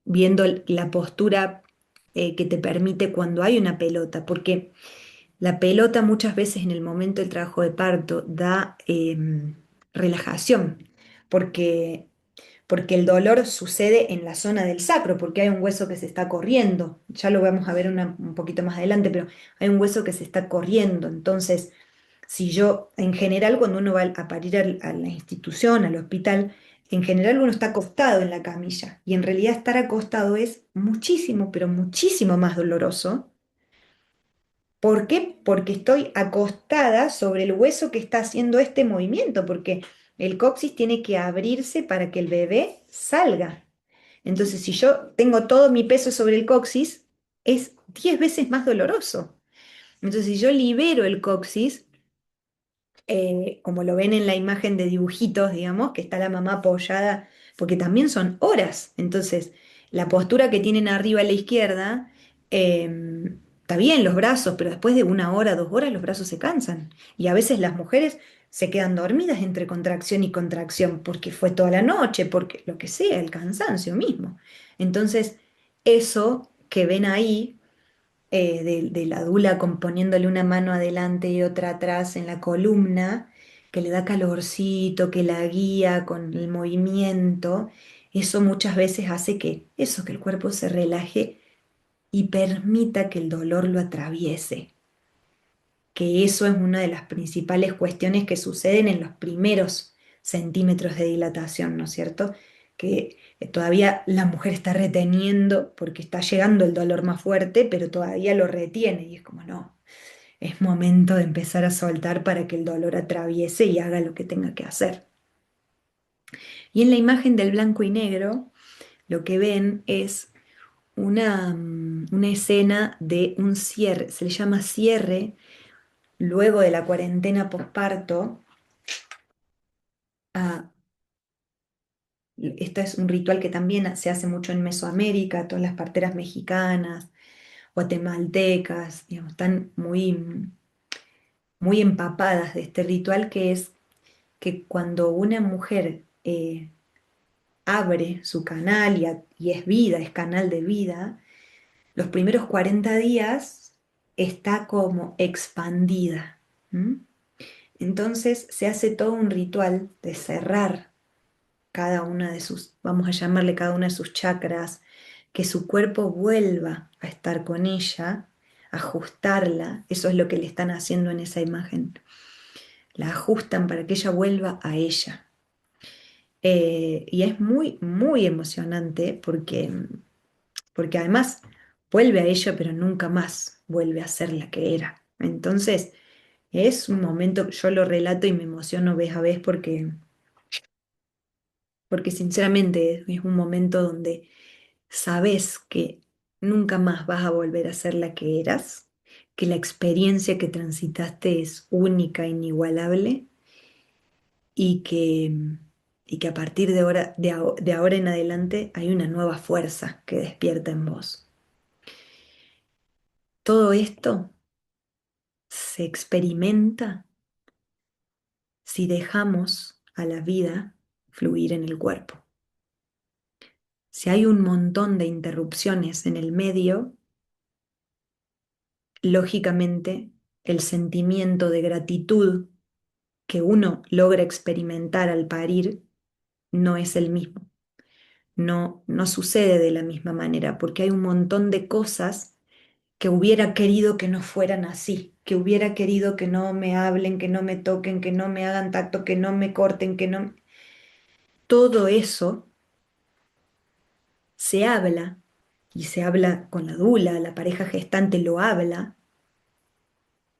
viendo la postura que te permite cuando hay una pelota, porque la pelota muchas veces en el momento del trabajo de parto da relajación, porque, porque el dolor sucede en la zona del sacro, porque hay un hueso que se está corriendo. Ya lo vamos a ver un poquito más adelante, pero hay un hueso que se está corriendo. Entonces, si yo, en general, cuando uno va a parir a la institución, al hospital, en general uno está acostado en la camilla y en realidad estar acostado es muchísimo, pero muchísimo más doloroso. ¿Por qué? Porque estoy acostada sobre el hueso que está haciendo este movimiento, porque el coxis tiene que abrirse para que el bebé salga. Entonces, si yo tengo todo mi peso sobre el coxis, es 10 veces más doloroso. Entonces, si yo libero el coxis, como lo ven en la imagen de dibujitos, digamos, que está la mamá apoyada, porque también son horas. Entonces, la postura que tienen arriba a la izquierda, está bien los brazos, pero después de 1 hora, 2 horas, los brazos se cansan. Y a veces las mujeres se quedan dormidas entre contracción y contracción, porque fue toda la noche, porque lo que sea, el cansancio mismo. Entonces, eso que ven ahí de la dula poniéndole una mano adelante y otra atrás en la columna, que le da calorcito, que la guía con el movimiento, eso muchas veces hace que el cuerpo se relaje y permita que el dolor lo atraviese, que eso es una de las principales cuestiones que suceden en los primeros centímetros de dilatación, ¿no es cierto? Que todavía la mujer está reteniendo porque está llegando el dolor más fuerte, pero todavía lo retiene y es como, no, es momento de empezar a soltar para que el dolor atraviese y haga lo que tenga que hacer. Y en la imagen del blanco y negro, lo que ven es una escena de un cierre, se le llama cierre luego de la cuarentena posparto. ah, Esto es un ritual que también se hace mucho en Mesoamérica, todas las parteras mexicanas, guatemaltecas, digamos, están muy, muy empapadas de este ritual que es que cuando una mujer abre su canal y es vida, es canal de vida, los primeros 40 días está como expandida. ¿M? Entonces se hace todo un ritual de cerrar cada una de sus, vamos a llamarle cada una de sus chakras, que su cuerpo vuelva a estar con ella, ajustarla, eso es lo que le están haciendo en esa imagen, la ajustan para que ella vuelva a ella. Y es muy, muy emocionante porque además vuelve a ella, pero nunca más vuelve a ser la que era. Entonces, es un momento, yo lo relato y me emociono vez a vez porque sinceramente es un momento donde sabes que nunca más vas a volver a ser la que eras, que la experiencia que transitaste es única, inigualable y que a partir de ahora, de ahora en adelante hay una nueva fuerza que despierta en vos. Todo esto se experimenta si dejamos a la vida fluir en el cuerpo. Si hay un montón de interrupciones en el medio, lógicamente el sentimiento de gratitud que uno logra experimentar al parir no es el mismo. No, no sucede de la misma manera, porque hay un montón de cosas que hubiera querido que no fueran así, que hubiera querido que no me hablen, que no me toquen, que no me hagan tacto, que no me corten, que no... Todo eso se habla y se habla con la dula, la pareja gestante lo habla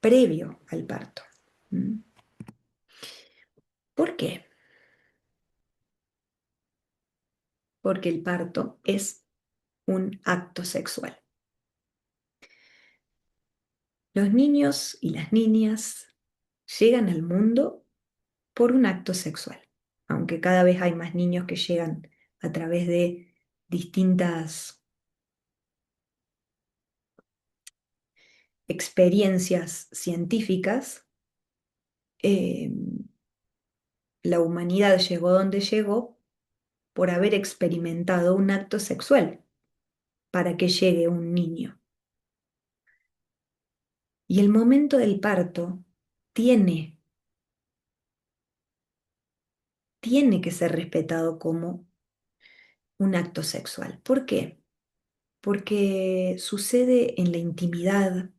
previo al parto. ¿Mm? ¿Por qué? Porque el parto es un acto sexual. Los niños y las niñas llegan al mundo por un acto sexual, aunque cada vez hay más niños que llegan a través de distintas experiencias científicas. eh, la humanidad llegó donde llegó por haber experimentado un acto sexual para que llegue un niño. Y el momento del parto tiene, tiene que ser respetado como un acto sexual. ¿Por qué? Porque sucede en la intimidad,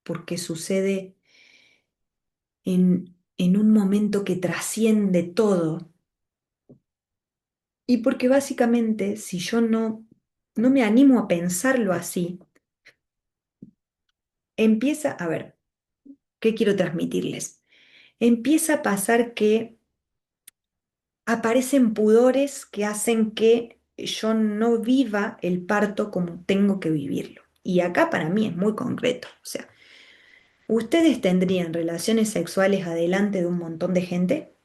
porque sucede en un momento que trasciende todo. Y porque básicamente, si yo no me animo a pensarlo así, empieza, a ver, ¿qué quiero transmitirles? Empieza a pasar que aparecen pudores que hacen que yo no viva el parto como tengo que vivirlo. Y acá para mí es muy concreto. O sea, ¿ustedes tendrían relaciones sexuales adelante de un montón de gente?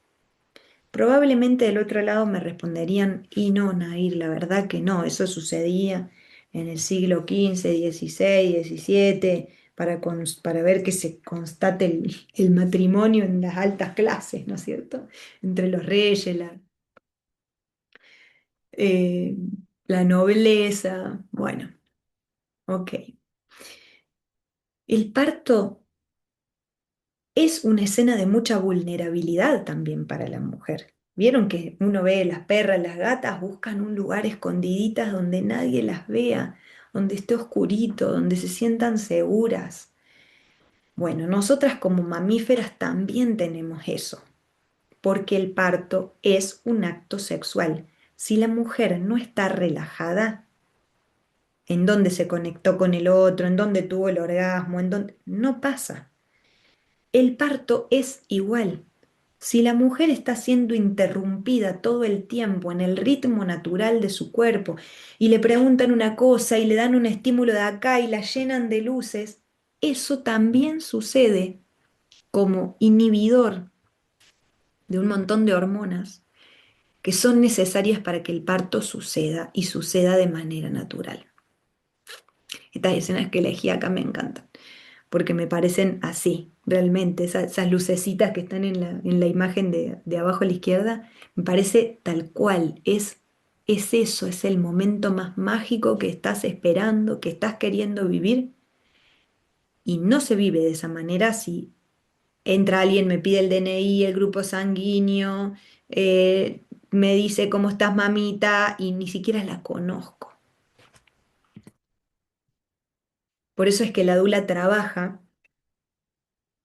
Probablemente del otro lado me responderían, y no, Nair, la verdad que no, eso sucedía en el siglo XV, XVI, XVII, para ver que se constate el matrimonio en las altas clases, ¿no es cierto? Entre los reyes, eh, la nobleza, bueno, ok. El parto es una escena de mucha vulnerabilidad también para la mujer. Vieron que uno ve las perras, las gatas, buscan un lugar escondiditas donde nadie las vea, donde esté oscurito, donde se sientan seguras. Bueno, nosotras como mamíferas también tenemos eso, porque el parto es un acto sexual. Si la mujer no está relajada, en dónde se conectó con el otro, en dónde tuvo el orgasmo, en dónde... No pasa. El parto es igual. Si la mujer está siendo interrumpida todo el tiempo en el ritmo natural de su cuerpo y le preguntan una cosa y le dan un estímulo de acá y la llenan de luces, eso también sucede como inhibidor de un montón de hormonas que son necesarias para que el parto suceda y suceda de manera natural. Estas escenas que elegí acá me encantan, porque me parecen así, realmente, esas lucecitas que están en la imagen de abajo a la izquierda, me parece tal cual, es eso, es el momento más mágico que estás esperando, que estás queriendo vivir, y no se vive de esa manera si entra alguien, me pide el DNI, el grupo sanguíneo, me dice cómo estás mamita, y ni siquiera la conozco. Por eso es que la dula trabaja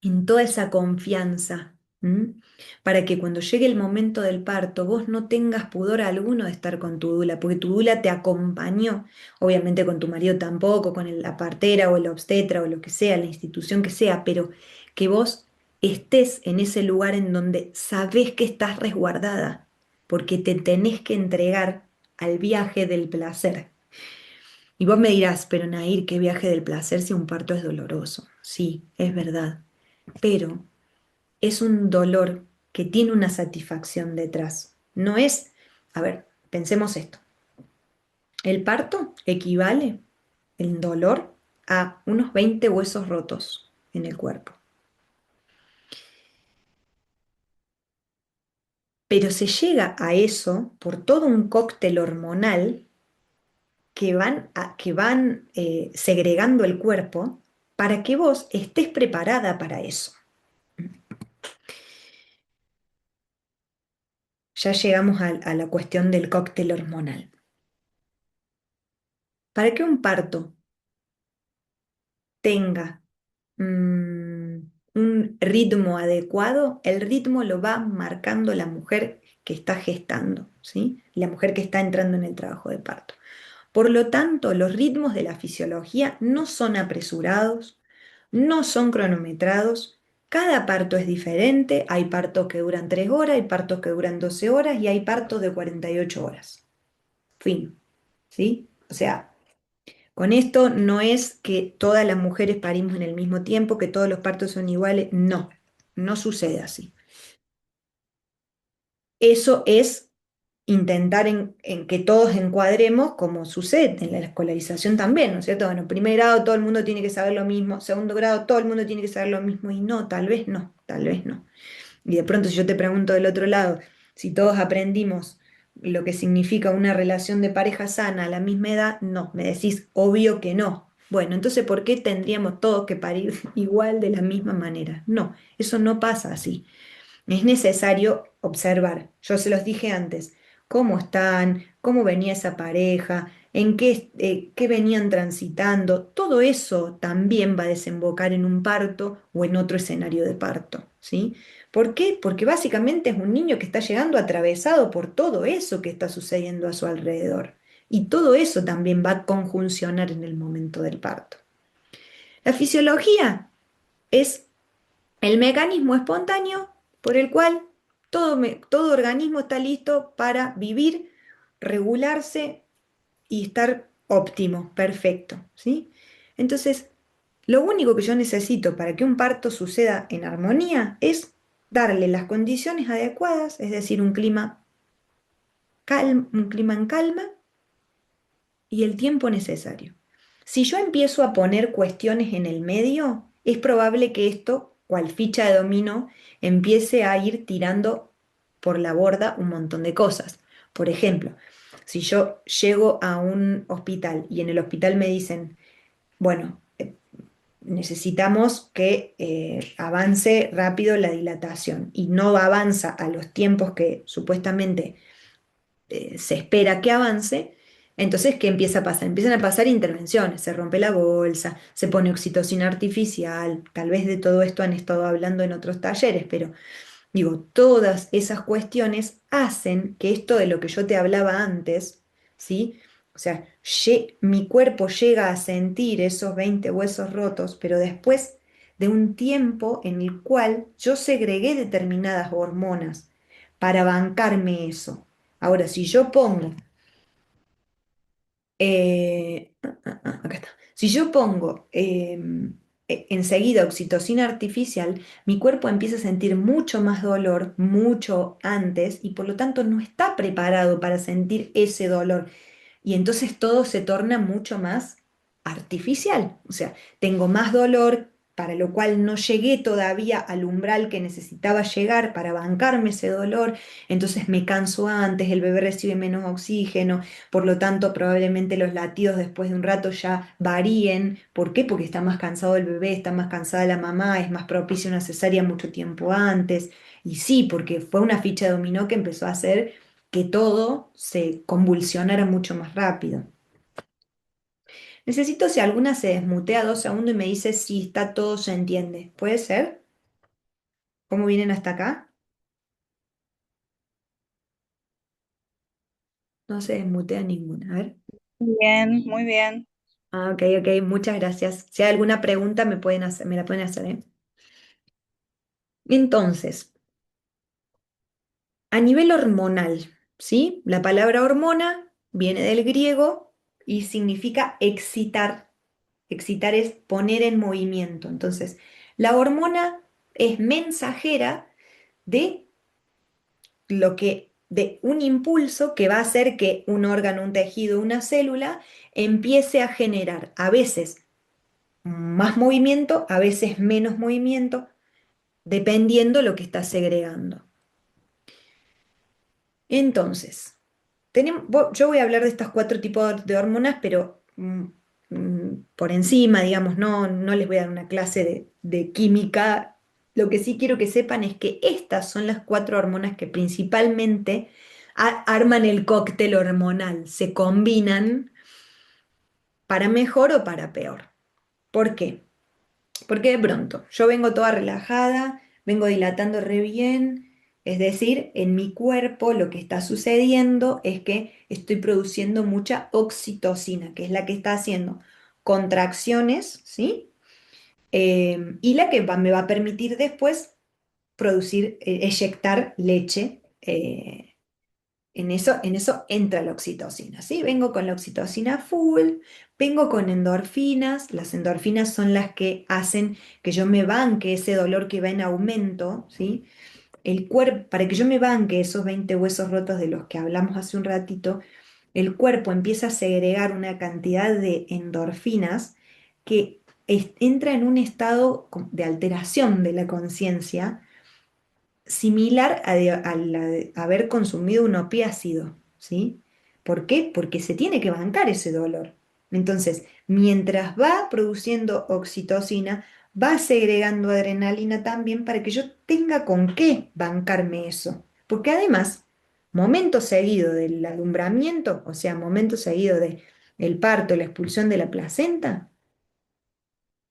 en toda esa confianza. ¿m? Para que cuando llegue el momento del parto vos no tengas pudor alguno de estar con tu dula, porque tu dula te acompañó, obviamente con tu marido tampoco, con la partera o el obstetra o lo que sea, la institución que sea, pero que vos estés en ese lugar en donde sabés que estás resguardada, porque te tenés que entregar al viaje del placer. Y vos me dirás, pero Nair, ¿qué viaje del placer si un parto es doloroso? Sí, es verdad, pero es un dolor que tiene una satisfacción detrás. No es, a ver, pensemos esto. El parto equivale, el dolor, a unos 20 huesos rotos en el cuerpo. Pero se llega a eso por todo un cóctel hormonal que van segregando el cuerpo para que vos estés preparada para eso. Ya llegamos a la cuestión del cóctel hormonal. Para que un parto tenga mm, un ritmo adecuado, el ritmo lo va marcando la mujer que está gestando, ¿sí? La mujer que está entrando en el trabajo de parto. Por lo tanto, los ritmos de la fisiología no son apresurados, no son cronometrados. Cada parto es diferente. Hay partos que duran 3 horas, hay partos que duran 12 horas y hay partos de 48 horas. Fin. ¿Sí? O sea, con esto no es que todas las mujeres parimos en el mismo tiempo, que todos los partos son iguales. No, no sucede así. Eso es intentar en que todos encuadremos como sucede en la escolarización también, ¿no es cierto? Bueno, primer grado todo el mundo tiene que saber lo mismo, segundo grado todo el mundo tiene que saber lo mismo y no, tal vez no, tal vez no. Y de pronto si yo te pregunto del otro lado, si todos aprendimos lo que significa una relación de pareja sana a la misma edad, no, me decís, obvio que no. Bueno, entonces, ¿por qué tendríamos todos que parir igual de la misma manera? No, eso no pasa así. Es necesario observar, yo se los dije antes, cómo están, cómo venía esa pareja, qué venían transitando. Todo eso también va a desembocar en un parto o en otro escenario de parto, ¿sí? ¿Por qué? Porque básicamente es un niño que está llegando atravesado por todo eso que está sucediendo a su alrededor. Y todo eso también va a conjuncionar en el momento del parto. La fisiología es el mecanismo espontáneo por el cual todo organismo está listo para vivir, regularse y estar óptimo, perfecto, ¿sí? Entonces, lo único que yo necesito para que un parto suceda en armonía es darle las condiciones adecuadas, es decir, un clima en calma y el tiempo necesario. Si yo empiezo a poner cuestiones en el medio, es probable que esto, cual ficha de dominó, empiece a ir tirando por la borda un montón de cosas. Por ejemplo, si yo llego a un hospital y en el hospital me dicen, bueno, necesitamos que avance rápido la dilatación y no avanza a los tiempos que supuestamente se espera que avance, entonces, ¿qué empieza a pasar? Empiezan a pasar intervenciones, se rompe la bolsa, se pone oxitocina artificial, tal vez de todo esto han estado hablando en otros talleres, pero digo, todas esas cuestiones hacen que esto de lo que yo te hablaba antes, ¿sí? O sea, mi cuerpo llega a sentir esos 20 huesos rotos, pero después de un tiempo en el cual yo segregué determinadas hormonas para bancarme eso. Ahora, si yo pongo, acá está. Si yo pongo enseguida oxitocina artificial, mi cuerpo empieza a sentir mucho más dolor mucho antes y por lo tanto no está preparado para sentir ese dolor. Y entonces todo se torna mucho más artificial. O sea, tengo más dolor, para lo cual no llegué todavía al umbral que necesitaba llegar para bancarme ese dolor, entonces me canso antes, el bebé recibe menos oxígeno, por lo tanto probablemente los latidos después de un rato ya varíen. ¿Por qué? Porque está más cansado el bebé, está más cansada la mamá, es más propicia una cesárea mucho tiempo antes. Y sí, porque fue una ficha de dominó que empezó a hacer que todo se convulsionara mucho más rápido. Necesito si alguna se desmutea 2 segundos y me dice si está todo se entiende. ¿Puede ser? ¿Cómo vienen hasta acá? No se desmutea ninguna. A ver. Bien, muy bien. Ah, ok, ok, muchas gracias. Si hay alguna pregunta me pueden hacer, me la pueden hacer, ¿eh? Entonces, a nivel hormonal, ¿sí? La palabra hormona viene del griego y significa excitar. Excitar es poner en movimiento. Entonces, la hormona es mensajera de de un impulso que va a hacer que un órgano, un tejido, una célula empiece a generar a veces más movimiento, a veces menos movimiento, dependiendo lo que está segregando. Entonces, yo voy a hablar de estos cuatro tipos de hormonas, pero por encima, digamos, no les voy a dar una clase de química. Lo que sí quiero que sepan es que estas son las cuatro hormonas que principalmente arman el cóctel hormonal, se combinan para mejor o para peor. ¿Por qué? Porque de pronto yo vengo toda relajada, vengo dilatando re bien, es decir, en mi cuerpo lo que está sucediendo es que estoy produciendo mucha oxitocina, que es la que está haciendo contracciones, ¿sí? Y la que me va a permitir después producir, eyectar leche. En eso entra la oxitocina, ¿sí? Vengo con la oxitocina full, vengo con endorfinas. Las endorfinas son las que hacen que yo me banque ese dolor que va en aumento, ¿sí? El cuerpo, para que yo me banque esos 20 huesos rotos de los que hablamos hace un ratito, el cuerpo empieza a segregar una cantidad de endorfinas que entra en un estado de alteración de la conciencia similar a la de haber consumido un opiácido, ¿sí? ¿Por qué? Porque se tiene que bancar ese dolor. Entonces, mientras va produciendo oxitocina, va segregando adrenalina también para que yo tenga con qué bancarme eso. Porque además, momento seguido del alumbramiento, o sea, momento seguido de el parto, la expulsión de la placenta,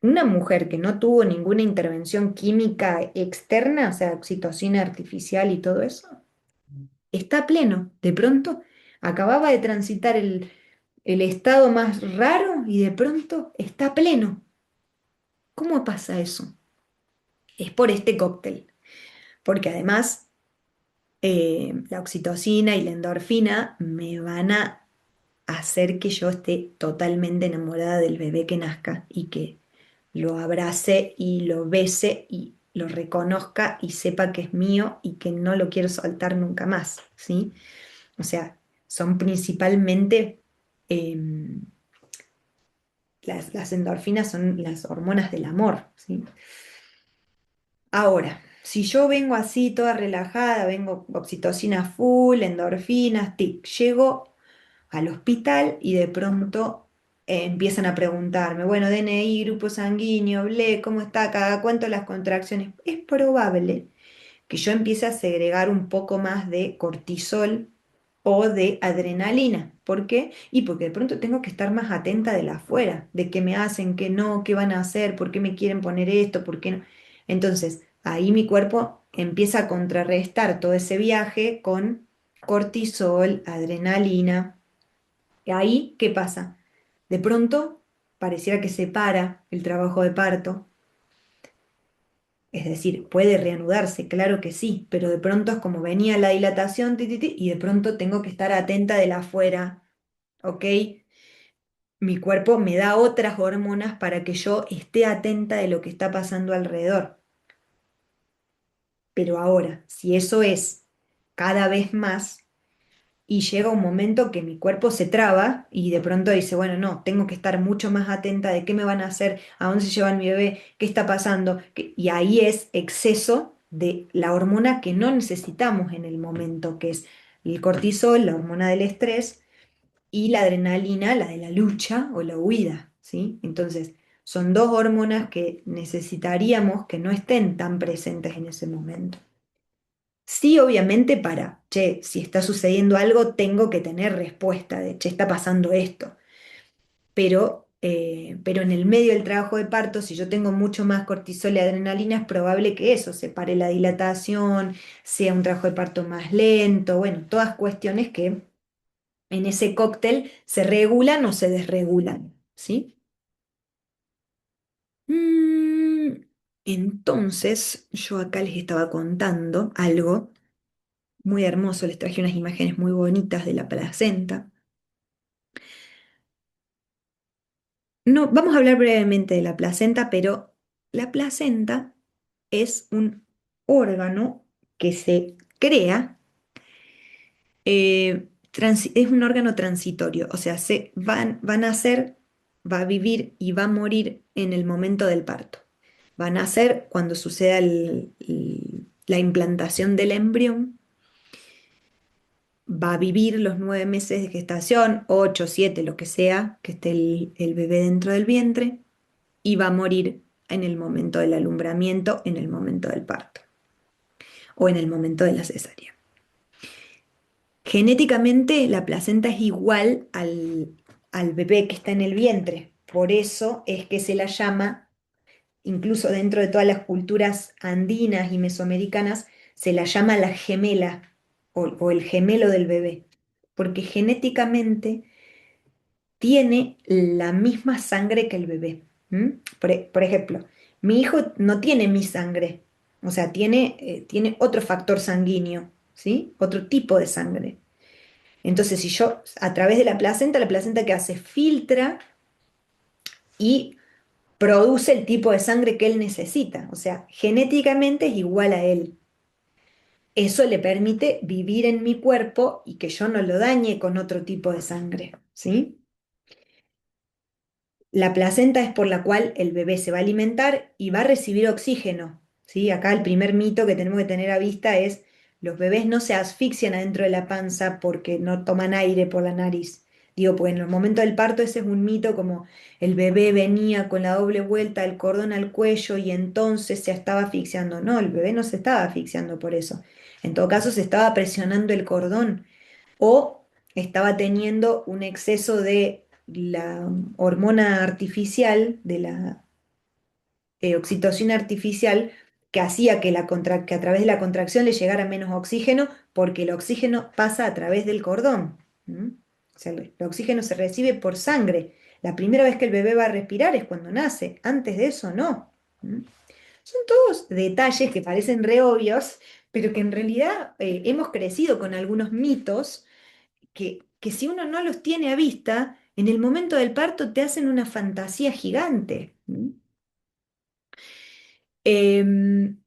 una mujer que no tuvo ninguna intervención química externa, o sea, oxitocina artificial y todo eso, está a pleno. De pronto acababa de transitar el estado más raro y de pronto está a pleno. ¿Cómo pasa eso? Es por este cóctel, porque además la oxitocina y la endorfina me van a hacer que yo esté totalmente enamorada del bebé que nazca y que lo abrace y lo bese y lo reconozca y sepa que es mío y que no lo quiero soltar nunca más, ¿sí? O sea, son principalmente las endorfinas son las hormonas del amor, ¿sí? Ahora, si yo vengo así toda relajada, vengo oxitocina full, endorfinas, llego al hospital y de pronto empiezan a preguntarme, bueno, DNI, grupo sanguíneo, ¿cómo está? ¿Cada cuánto las contracciones? Es probable que yo empiece a segregar un poco más de cortisol o de adrenalina. ¿Por qué? Y porque de pronto tengo que estar más atenta de la afuera, de qué me hacen, qué no, qué van a hacer, por qué me quieren poner esto, por qué no. Entonces, ahí mi cuerpo empieza a contrarrestar todo ese viaje con cortisol, adrenalina. Y ahí, ¿qué pasa? De pronto, pareciera que se para el trabajo de parto. Es decir, puede reanudarse, claro que sí, pero de pronto es como venía la dilatación, y de pronto tengo que estar atenta de la afuera, ¿ok? Mi cuerpo me da otras hormonas para que yo esté atenta de lo que está pasando alrededor. Pero ahora, si eso es cada vez más, y llega un momento que mi cuerpo se traba y de pronto dice, bueno, no, tengo que estar mucho más atenta de qué me van a hacer, a dónde se lleva mi bebé, qué está pasando. Y ahí es exceso de la hormona que no necesitamos en el momento, que es el cortisol, la hormona del estrés, y la adrenalina, la de la lucha o la huida, ¿sí? Entonces, son dos hormonas que necesitaríamos que no estén tan presentes en ese momento. Sí, obviamente che, si está sucediendo algo, tengo que tener respuesta de, che, está pasando esto. Pero Pero en el medio del trabajo de parto, si yo tengo mucho más cortisol y adrenalina, es probable que eso se pare la dilatación, sea un trabajo de parto más lento, bueno, todas cuestiones que en ese cóctel se regulan o se desregulan, ¿sí? Mm, entonces, yo acá les estaba contando algo muy hermoso, les traje unas imágenes muy bonitas de la placenta. No, vamos a hablar brevemente de la placenta, pero la placenta es un órgano que se crea, es un órgano transitorio, o sea, va a nacer, va a vivir y va a morir en el momento del parto. Va a nacer cuando suceda la implantación del embrión, va a vivir los 9 meses de gestación, 8, 7, lo que sea, que esté el bebé dentro del vientre, y va a morir en el momento del alumbramiento, en el momento del parto o en el momento de la cesárea. Genéticamente, la placenta es igual al bebé que está en el vientre. Por eso es que se la llama, incluso dentro de todas las culturas andinas y mesoamericanas, se la llama la gemela o el gemelo del bebé. Porque genéticamente tiene la misma sangre que el bebé. ¿M? Por ejemplo, mi hijo no tiene mi sangre, o sea, tiene otro factor sanguíneo, ¿sí? Otro tipo de sangre. Entonces, si yo, a través de la placenta que hace, filtra y produce el tipo de sangre que él necesita, o sea, genéticamente es igual a él. Eso le permite vivir en mi cuerpo y que yo no lo dañe con otro tipo de sangre, ¿sí? La placenta es por la cual el bebé se va a alimentar y va a recibir oxígeno, ¿sí? Acá el primer mito que tenemos que tener a vista es los bebés no se asfixian adentro de la panza porque no toman aire por la nariz. Digo, pues en el momento del parto ese es un mito como el bebé venía con la doble vuelta del cordón al cuello y entonces se estaba asfixiando. No, el bebé no se estaba asfixiando por eso. En todo caso se estaba presionando el cordón o estaba teniendo un exceso de la hormona artificial, de la oxitocina artificial, que hacía que a través de la contracción le llegara menos oxígeno, porque el oxígeno pasa a través del cordón. ¿M? O sea, el oxígeno se recibe por sangre. La primera vez que el bebé va a respirar es cuando nace, antes de eso no. ¿M? Son todos detalles que parecen re obvios, pero que en realidad hemos crecido con algunos mitos que si uno no los tiene a vista, en el momento del parto te hacen una fantasía gigante. ¿M? Em,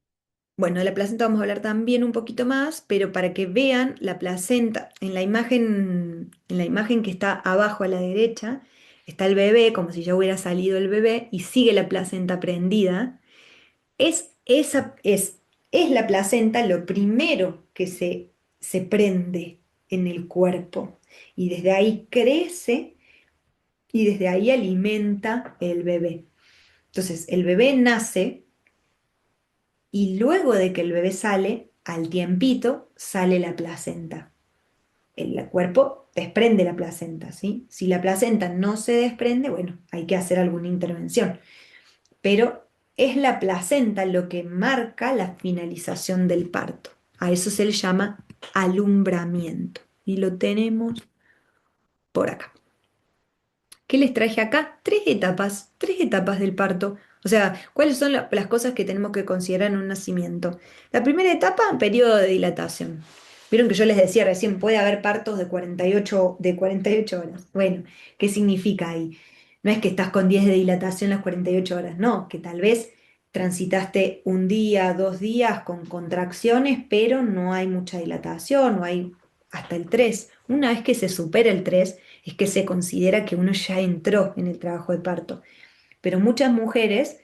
bueno, de la placenta vamos a hablar también un poquito más, pero para que vean la placenta, en la imagen que está abajo a la derecha, está el bebé, como si ya hubiera salido el bebé, y sigue la placenta prendida. Es la placenta lo primero que se prende en el cuerpo, y desde ahí crece y desde ahí alimenta el bebé. Entonces, el bebé nace y luego de que el bebé sale, al tiempito, sale la placenta. El cuerpo desprende la placenta, ¿sí? Si la placenta no se desprende, bueno, hay que hacer alguna intervención. Pero es la placenta lo que marca la finalización del parto. A eso se le llama alumbramiento. Y lo tenemos por acá. ¿Qué les traje acá? Tres etapas del parto. O sea, ¿cuáles son las cosas que tenemos que considerar en un nacimiento? La primera etapa, periodo de dilatación. Vieron que yo les decía recién, puede haber partos de 48 horas. Bueno, ¿qué significa ahí? No es que estás con 10 de dilatación las 48 horas, no, que tal vez transitaste un día, 2 días con contracciones, pero no hay mucha dilatación, no hay hasta el 3. Una vez que se supera el 3 es que se considera que uno ya entró en el trabajo de parto. Pero muchas mujeres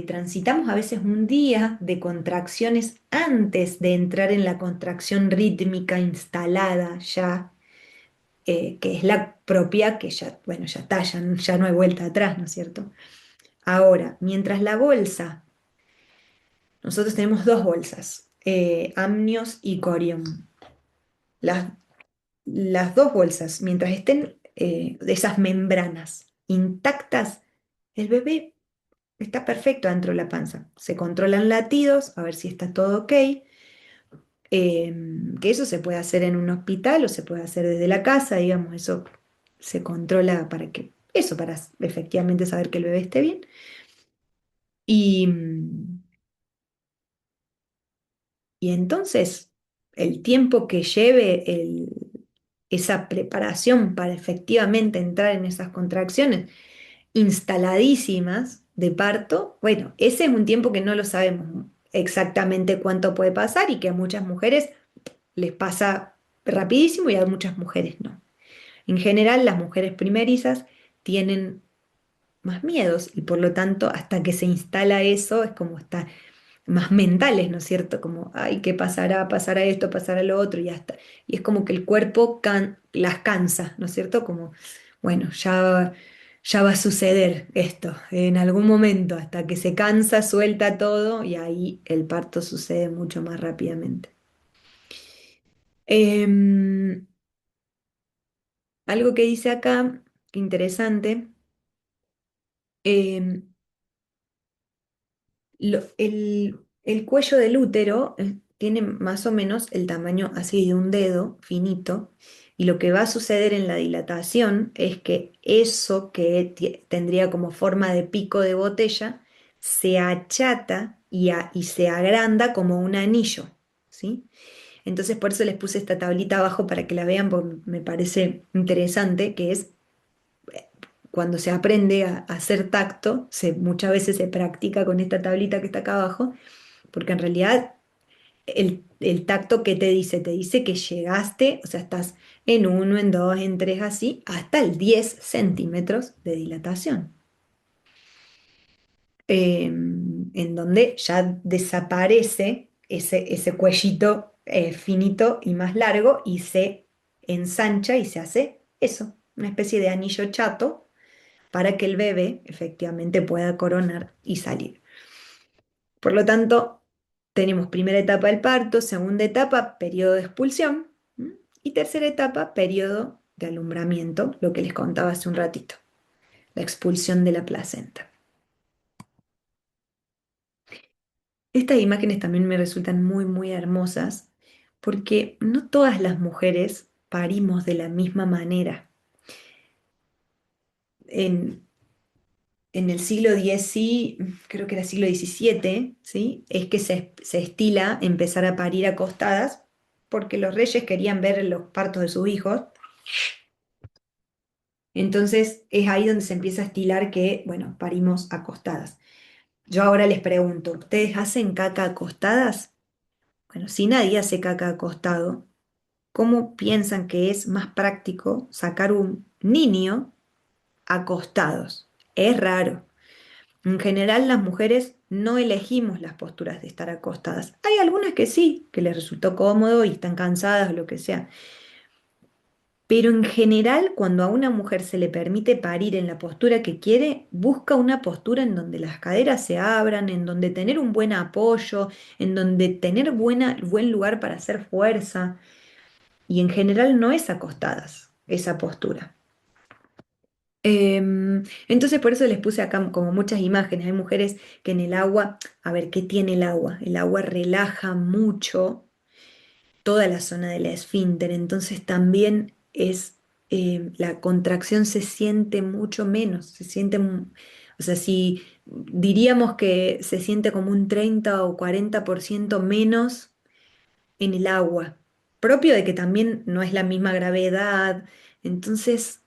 transitamos a veces un día de contracciones antes de entrar en la contracción rítmica instalada ya, que es la propia, que ya, bueno, ya está, ya no hay vuelta atrás, ¿no es cierto? Ahora, mientras la bolsa, nosotros tenemos dos bolsas, amnios y corium. Las dos bolsas, mientras estén de esas membranas, intactas, el bebé está perfecto dentro de la panza. Se controlan latidos, a ver si está todo ok. Que eso se puede hacer en un hospital o se puede hacer desde la casa, digamos, eso se controla para que, eso, para efectivamente saber que el bebé esté bien. Y, y entonces, el tiempo que lleve esa preparación para efectivamente entrar en esas contracciones instaladísimas de parto, bueno, ese es un tiempo que no lo sabemos exactamente cuánto puede pasar y que a muchas mujeres les pasa rapidísimo y a muchas mujeres no. En general, las mujeres primerizas tienen más miedos y por lo tanto, hasta que se instala eso, es como está más mentales, ¿no es cierto? Como, ay, ¿qué pasará? Pasará esto, pasará lo otro y hasta. Y es como que el cuerpo las cansa, ¿no es cierto? Como, bueno, ya va a suceder esto en algún momento, hasta que se cansa, suelta todo y ahí el parto sucede mucho más rápidamente. Em, Algo que dice acá, que interesante, em, el cuello del útero tiene más o menos el tamaño así de un dedo finito, y lo que va a suceder en la dilatación es que eso que tendría como forma de pico de botella se achata y se agranda como un anillo, ¿sí? Entonces por eso les puse esta tablita abajo para que la vean, porque me parece interesante, que es cuando se aprende a hacer tacto, muchas veces se practica con esta tablita que está acá abajo, porque en realidad el tacto que te dice, que llegaste, o sea, estás en uno, en dos, en tres, así, hasta el 10 centímetros de dilatación, en donde ya desaparece ese cuellito finito y más largo y se ensancha y se hace eso, una especie de anillo chato para que el bebé efectivamente pueda coronar y salir. Por lo tanto, tenemos primera etapa del parto, segunda etapa, periodo de expulsión, ¿m? Y tercera etapa, periodo de alumbramiento, lo que les contaba hace un ratito, la expulsión de la placenta. Estas imágenes también me resultan muy, muy hermosas porque no todas las mujeres parimos de la misma manera. En, En el siglo X, sí, creo que era siglo XVII, ¿sí? Es que se estila empezar a parir acostadas porque los reyes querían ver los partos de sus hijos. Entonces es ahí donde se empieza a estilar que, bueno, parimos acostadas. Yo ahora les pregunto, ¿ustedes hacen caca acostadas? Bueno, si nadie hace caca acostado, ¿cómo piensan que es más práctico sacar un niño acostados? Es raro. En general, las mujeres no elegimos las posturas de estar acostadas. Hay algunas que sí, que les resultó cómodo y están cansadas o lo que sea. Pero en general, cuando a una mujer se le permite parir en la postura que quiere, busca una postura en donde las caderas se abran, en donde tener un buen apoyo, en donde tener buen lugar para hacer fuerza. Y en general no es acostadas esa postura. Entonces por eso les puse acá como muchas imágenes. Hay mujeres que en el agua, a ver, ¿qué tiene el agua? El agua relaja mucho toda la zona de la esfínter, entonces también la contracción se siente mucho menos, o sea, si diríamos que se siente como un 30 o 40% menos en el agua, propio de que también no es la misma gravedad, entonces...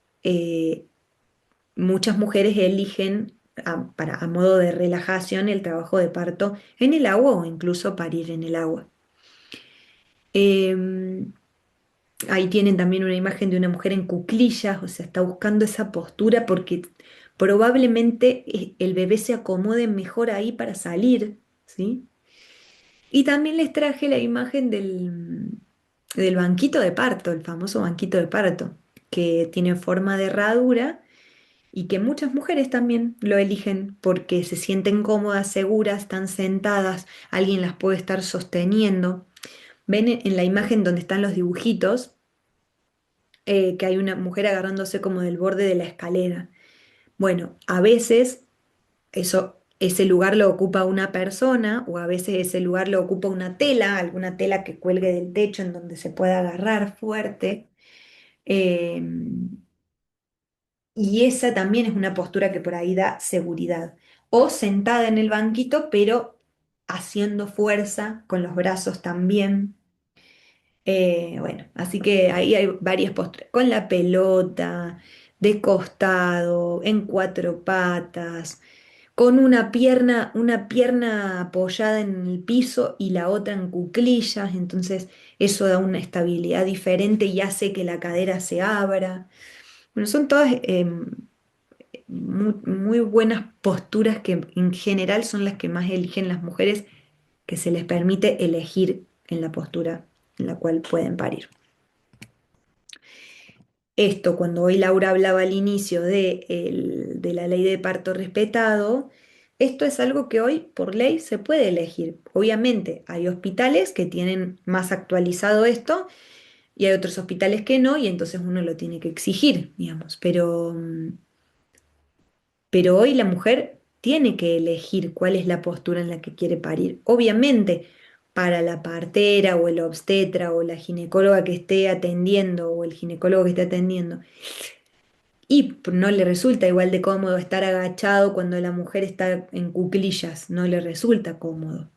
muchas mujeres eligen a modo de relajación el trabajo de parto en el agua o incluso parir en el agua. Em, Ahí tienen también una imagen de una mujer en cuclillas, o sea, está buscando esa postura porque probablemente el bebé se acomode mejor ahí para salir, ¿sí? Y también les traje la imagen del banquito de parto, el famoso banquito de parto, que tiene forma de herradura y que muchas mujeres también lo eligen porque se sienten cómodas, seguras, están sentadas, alguien las puede estar sosteniendo. Ven en la imagen donde están los dibujitos que hay una mujer agarrándose como del borde de la escalera. Bueno, a veces ese lugar lo ocupa una persona o a veces ese lugar lo ocupa una tela, alguna tela que cuelgue del techo en donde se pueda agarrar fuerte. Eh, y esa también es una postura que por ahí da seguridad. O sentada en el banquito, pero haciendo fuerza con los brazos también. Bueno, así que ahí hay varias posturas. Con la pelota, de costado, en cuatro patas, con una pierna apoyada en el piso y la otra en cuclillas. Entonces eso da una estabilidad diferente y hace que la cadera se abra. Bueno, son todas muy buenas posturas que en general son las que más eligen las mujeres, que se les permite elegir en la postura en la cual pueden parir. Esto, cuando hoy Laura hablaba al inicio de la ley de parto respetado, esto es algo que hoy por ley se puede elegir. Obviamente hay hospitales que tienen más actualizado esto y hay otros hospitales que no, y entonces uno lo tiene que exigir, digamos. Pero hoy la mujer tiene que elegir cuál es la postura en la que quiere parir. Obviamente, para la partera o el obstetra o la ginecóloga que esté atendiendo o el ginecólogo que esté atendiendo, y no le resulta igual de cómodo estar agachado cuando la mujer está en cuclillas, no le resulta cómodo.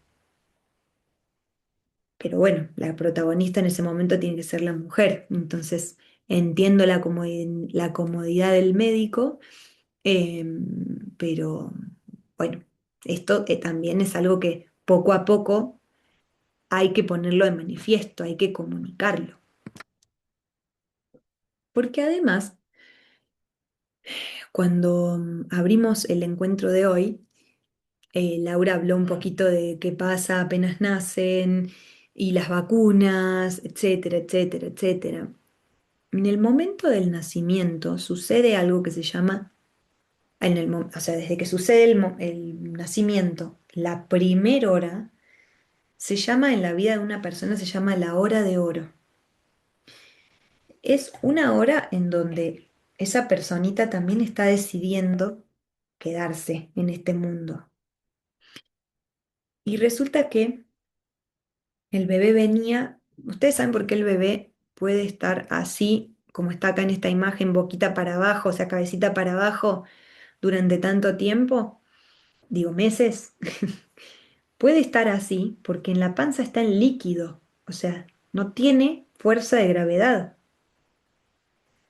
Pero bueno, la protagonista en ese momento tiene que ser la mujer. Entonces, entiendo la comodidad del médico. Pero bueno, esto también es algo que poco a poco hay que ponerlo de manifiesto, hay que comunicarlo. Porque además, cuando abrimos el encuentro de hoy, Laura habló un poquito de qué pasa apenas nacen y las vacunas, etcétera, etcétera, etcétera. En el momento del nacimiento sucede algo que se llama, o sea, desde que sucede el nacimiento, la primera hora, se llama en la vida de una persona, se llama la hora de oro. Es una hora en donde esa personita también está decidiendo quedarse en este mundo. Y resulta que el bebé venía, ustedes saben por qué el bebé puede estar así, como está acá en esta imagen, boquita para abajo, o sea, cabecita para abajo durante tanto tiempo, digo meses. Puede estar así porque en la panza está el líquido, o sea, no tiene fuerza de gravedad.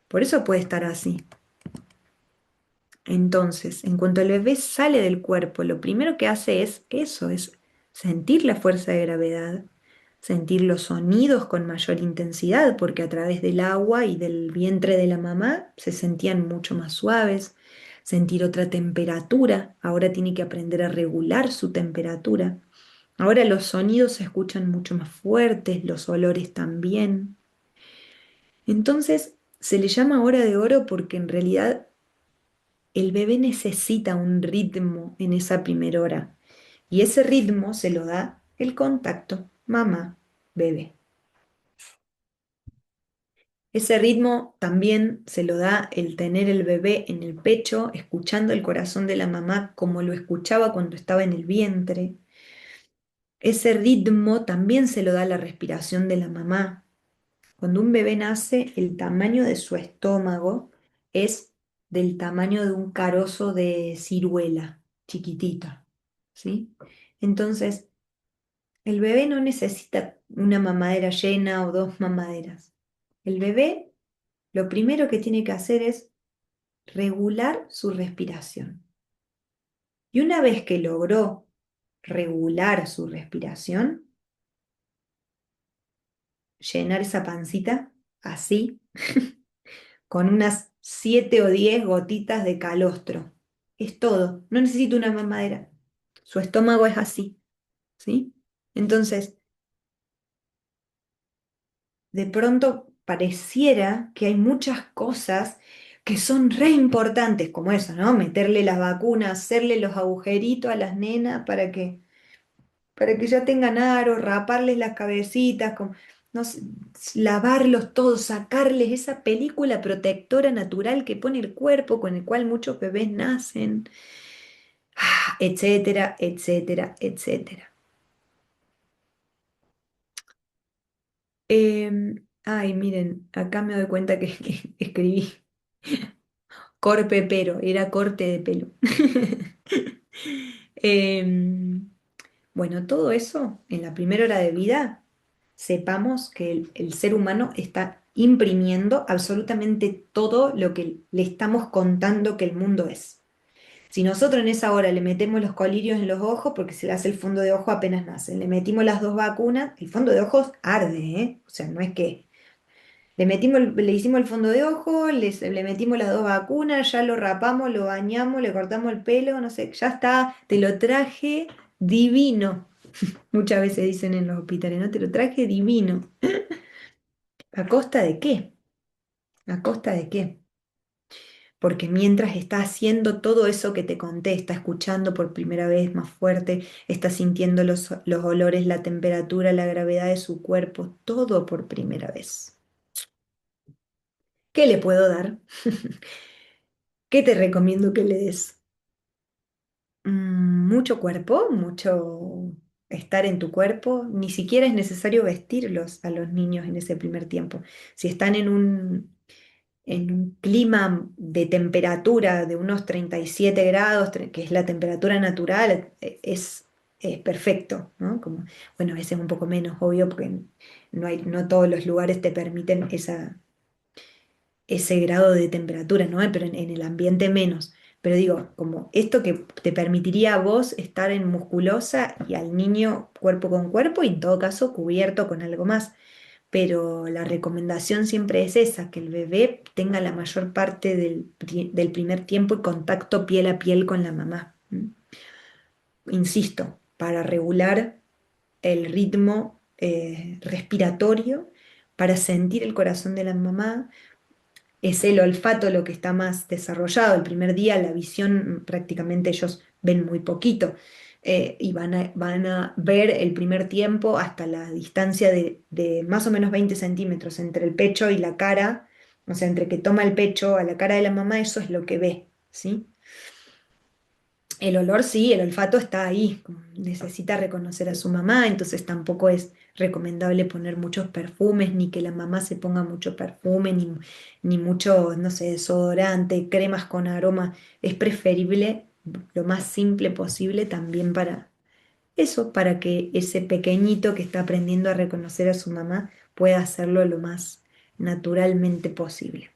Por eso puede estar así. Entonces, en cuanto el bebé sale del cuerpo, lo primero que hace es eso, es sentir la fuerza de gravedad, sentir los sonidos con mayor intensidad, porque a través del agua y del vientre de la mamá se sentían mucho más suaves, sentir otra temperatura, ahora tiene que aprender a regular su temperatura. Ahora los sonidos se escuchan mucho más fuertes, los olores también. Entonces, se le llama hora de oro porque en realidad el bebé necesita un ritmo en esa primera hora y ese ritmo se lo da el contacto mamá-bebé. Ese ritmo también se lo da el tener el bebé en el pecho, escuchando el corazón de la mamá como lo escuchaba cuando estaba en el vientre. Ese ritmo también se lo da la respiración de la mamá. Cuando un bebé nace, el tamaño de su estómago es del tamaño de un carozo de ciruela, chiquitita, ¿sí? Entonces, el bebé no necesita una mamadera llena o dos mamaderas. El bebé lo primero que tiene que hacer es regular su respiración. Y una vez que logró regular su respiración, llenar esa pancita así con unas 7 o 10 gotitas de calostro. Es todo, no necesito una mamadera. Su estómago es así, ¿sí? Entonces, de pronto pareciera que hay muchas cosas que son re importantes, como eso, ¿no? Meterle las vacunas, hacerle los agujeritos a las nenas para que ya tengan aro, raparles las cabecitas. no sé, lavarlos todos, sacarles esa película protectora natural que pone el cuerpo, con el cual muchos bebés nacen, etcétera, etcétera, etcétera. Ay, miren, acá me doy cuenta que escribí corpe pero, era corte de pelo. Em, bueno, todo eso en la primera hora de vida, sepamos que el ser humano está imprimiendo absolutamente todo lo que le estamos contando que el mundo es. Si nosotros en esa hora le metemos los colirios en los ojos, porque se le hace el fondo de ojo apenas nace, le metimos las dos vacunas, el fondo de ojos arde, ¿eh? O sea, no es que le hicimos el fondo de ojo, le metimos las dos vacunas, ya lo rapamos, lo bañamos, le cortamos el pelo, no sé, ya está, te lo traje divino. Muchas veces dicen en los hospitales, ¿no? Te lo traje divino. ¿A costa de qué? ¿A costa de qué? Porque mientras está haciendo todo eso que te conté, está escuchando por primera vez más fuerte, está sintiendo los olores, la temperatura, la gravedad de su cuerpo, todo por primera vez. ¿Qué le puedo dar? ¿Qué te recomiendo que le des? Mucho cuerpo, mucho estar en tu cuerpo. Ni siquiera es necesario vestirlos a los niños en ese primer tiempo. Si están en un clima de temperatura de unos 37 grados, que es la temperatura natural, es perfecto, ¿no? Como, bueno, a veces un poco menos, obvio, porque no todos los lugares te permiten ese grado de temperatura, ¿no? Pero en el ambiente menos. Pero digo, como esto que te permitiría a vos estar en musculosa y al niño cuerpo con cuerpo y en todo caso cubierto con algo más. Pero la recomendación siempre es esa, que el bebé tenga la mayor parte del primer tiempo y contacto piel a piel con la mamá. Insisto, para regular el ritmo respiratorio, para sentir el corazón de la mamá. Es el olfato lo que está más desarrollado. El primer día la visión prácticamente ellos ven muy poquito, y van a ver el primer tiempo hasta la distancia de más o menos 20 centímetros entre el pecho y la cara, o sea, entre que toma el pecho a la cara de la mamá, eso es lo que ve, ¿sí? El olor sí, el olfato está ahí, como necesita reconocer a su mamá, entonces tampoco es recomendable poner muchos perfumes, ni que la mamá se ponga mucho perfume, ni mucho, no sé, desodorante, cremas con aroma. Es preferible lo más simple posible también para eso, para que ese pequeñito que está aprendiendo a reconocer a su mamá pueda hacerlo lo más naturalmente posible.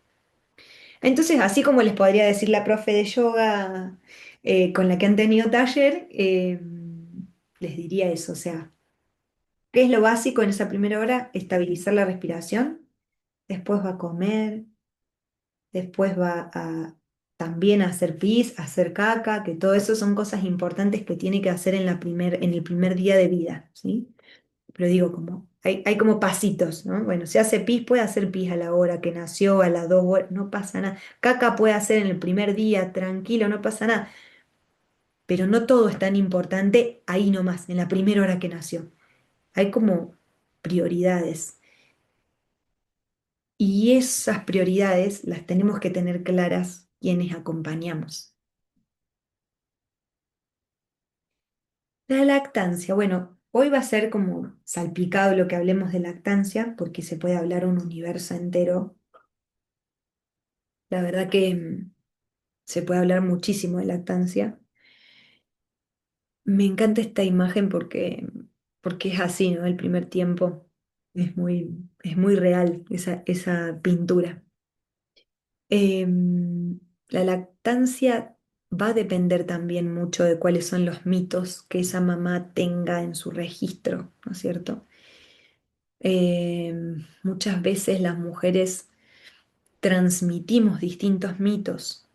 Entonces, así como les podría decir la profe de yoga con la que han tenido taller, les diría eso, o sea, ¿qué es lo básico en esa primera hora? Estabilizar la respiración, después va a comer, después va a también a hacer pis, a hacer caca, que todo eso son cosas importantes que tiene que hacer en el primer día de vida, ¿sí? Pero digo, como, hay como pasitos, ¿no? Bueno, si hace pis, puede hacer pis a la hora que nació, a las 2 horas, no pasa nada. Caca puede hacer en el primer día, tranquilo, no pasa nada. Pero no todo es tan importante ahí nomás, en la primera hora que nació. Hay como prioridades. Y esas prioridades las tenemos que tener claras quienes acompañamos. La lactancia, bueno, hoy va a ser como salpicado lo que hablemos de lactancia, porque se puede hablar un universo entero. La verdad que se puede hablar muchísimo de lactancia. Me encanta esta imagen porque es así, ¿no? El primer tiempo es muy real esa pintura. La lactancia va a depender también mucho de cuáles son los mitos que esa mamá tenga en su registro, ¿no es cierto? Muchas veces las mujeres transmitimos distintos mitos,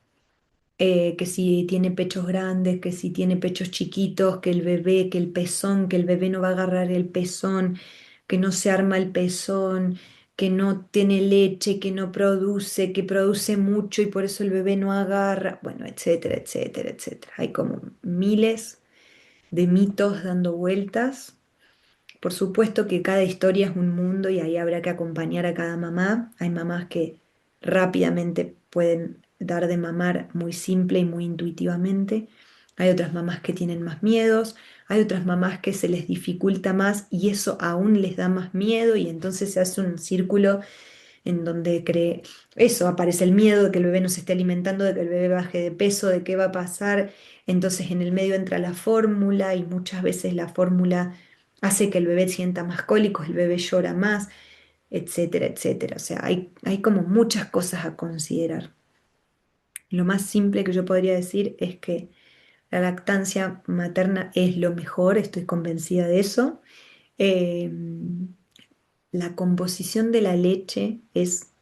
que si tiene pechos grandes, que si tiene pechos chiquitos, que el bebé, que el pezón, que el bebé no va a agarrar el pezón, que no se arma el pezón, que no tiene leche, que no produce, que produce mucho y por eso el bebé no agarra, bueno, etcétera, etcétera, etcétera. Hay como miles de mitos dando vueltas Por supuesto que cada historia es un mundo y ahí habrá que acompañar a cada mamá. Hay mamás que rápidamente pueden dar de mamar muy simple y muy intuitivamente. Hay otras mamás que tienen más miedos. Hay otras mamás que se les dificulta más y eso aún les da más miedo y entonces se hace un círculo en donde cree eso, aparece el miedo de que el bebé no se esté alimentando, de que el bebé baje de peso, de qué va a pasar. Entonces en el medio entra la fórmula y muchas veces la fórmula hace que el bebé sienta más cólicos, el bebé llora más, etcétera, etcétera. O sea, hay como muchas cosas a considerar. Lo más simple que yo podría decir es que la lactancia materna es lo mejor, estoy convencida de eso. Eh, la composición de la leche es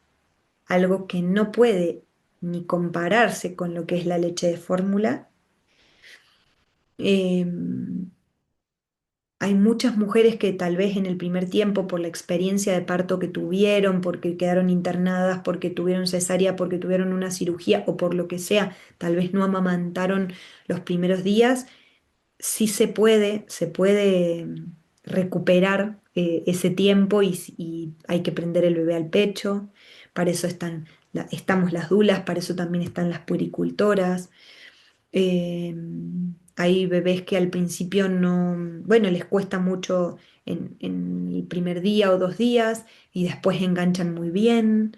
algo que no puede ni compararse con lo que es la leche de fórmula. Eh, Hay muchas mujeres que tal vez en el primer tiempo, por la experiencia de parto que tuvieron, porque quedaron internadas, porque tuvieron cesárea, porque tuvieron una cirugía o por lo que sea, tal vez no amamantaron los primeros días, sí se puede recuperar ese tiempo y hay que prender el bebé al pecho. Para eso estamos las dulas, para eso también están las puericultoras. Eh, Hay bebés que al principio no, bueno, les cuesta mucho en el primer día o 2 días y después enganchan muy bien.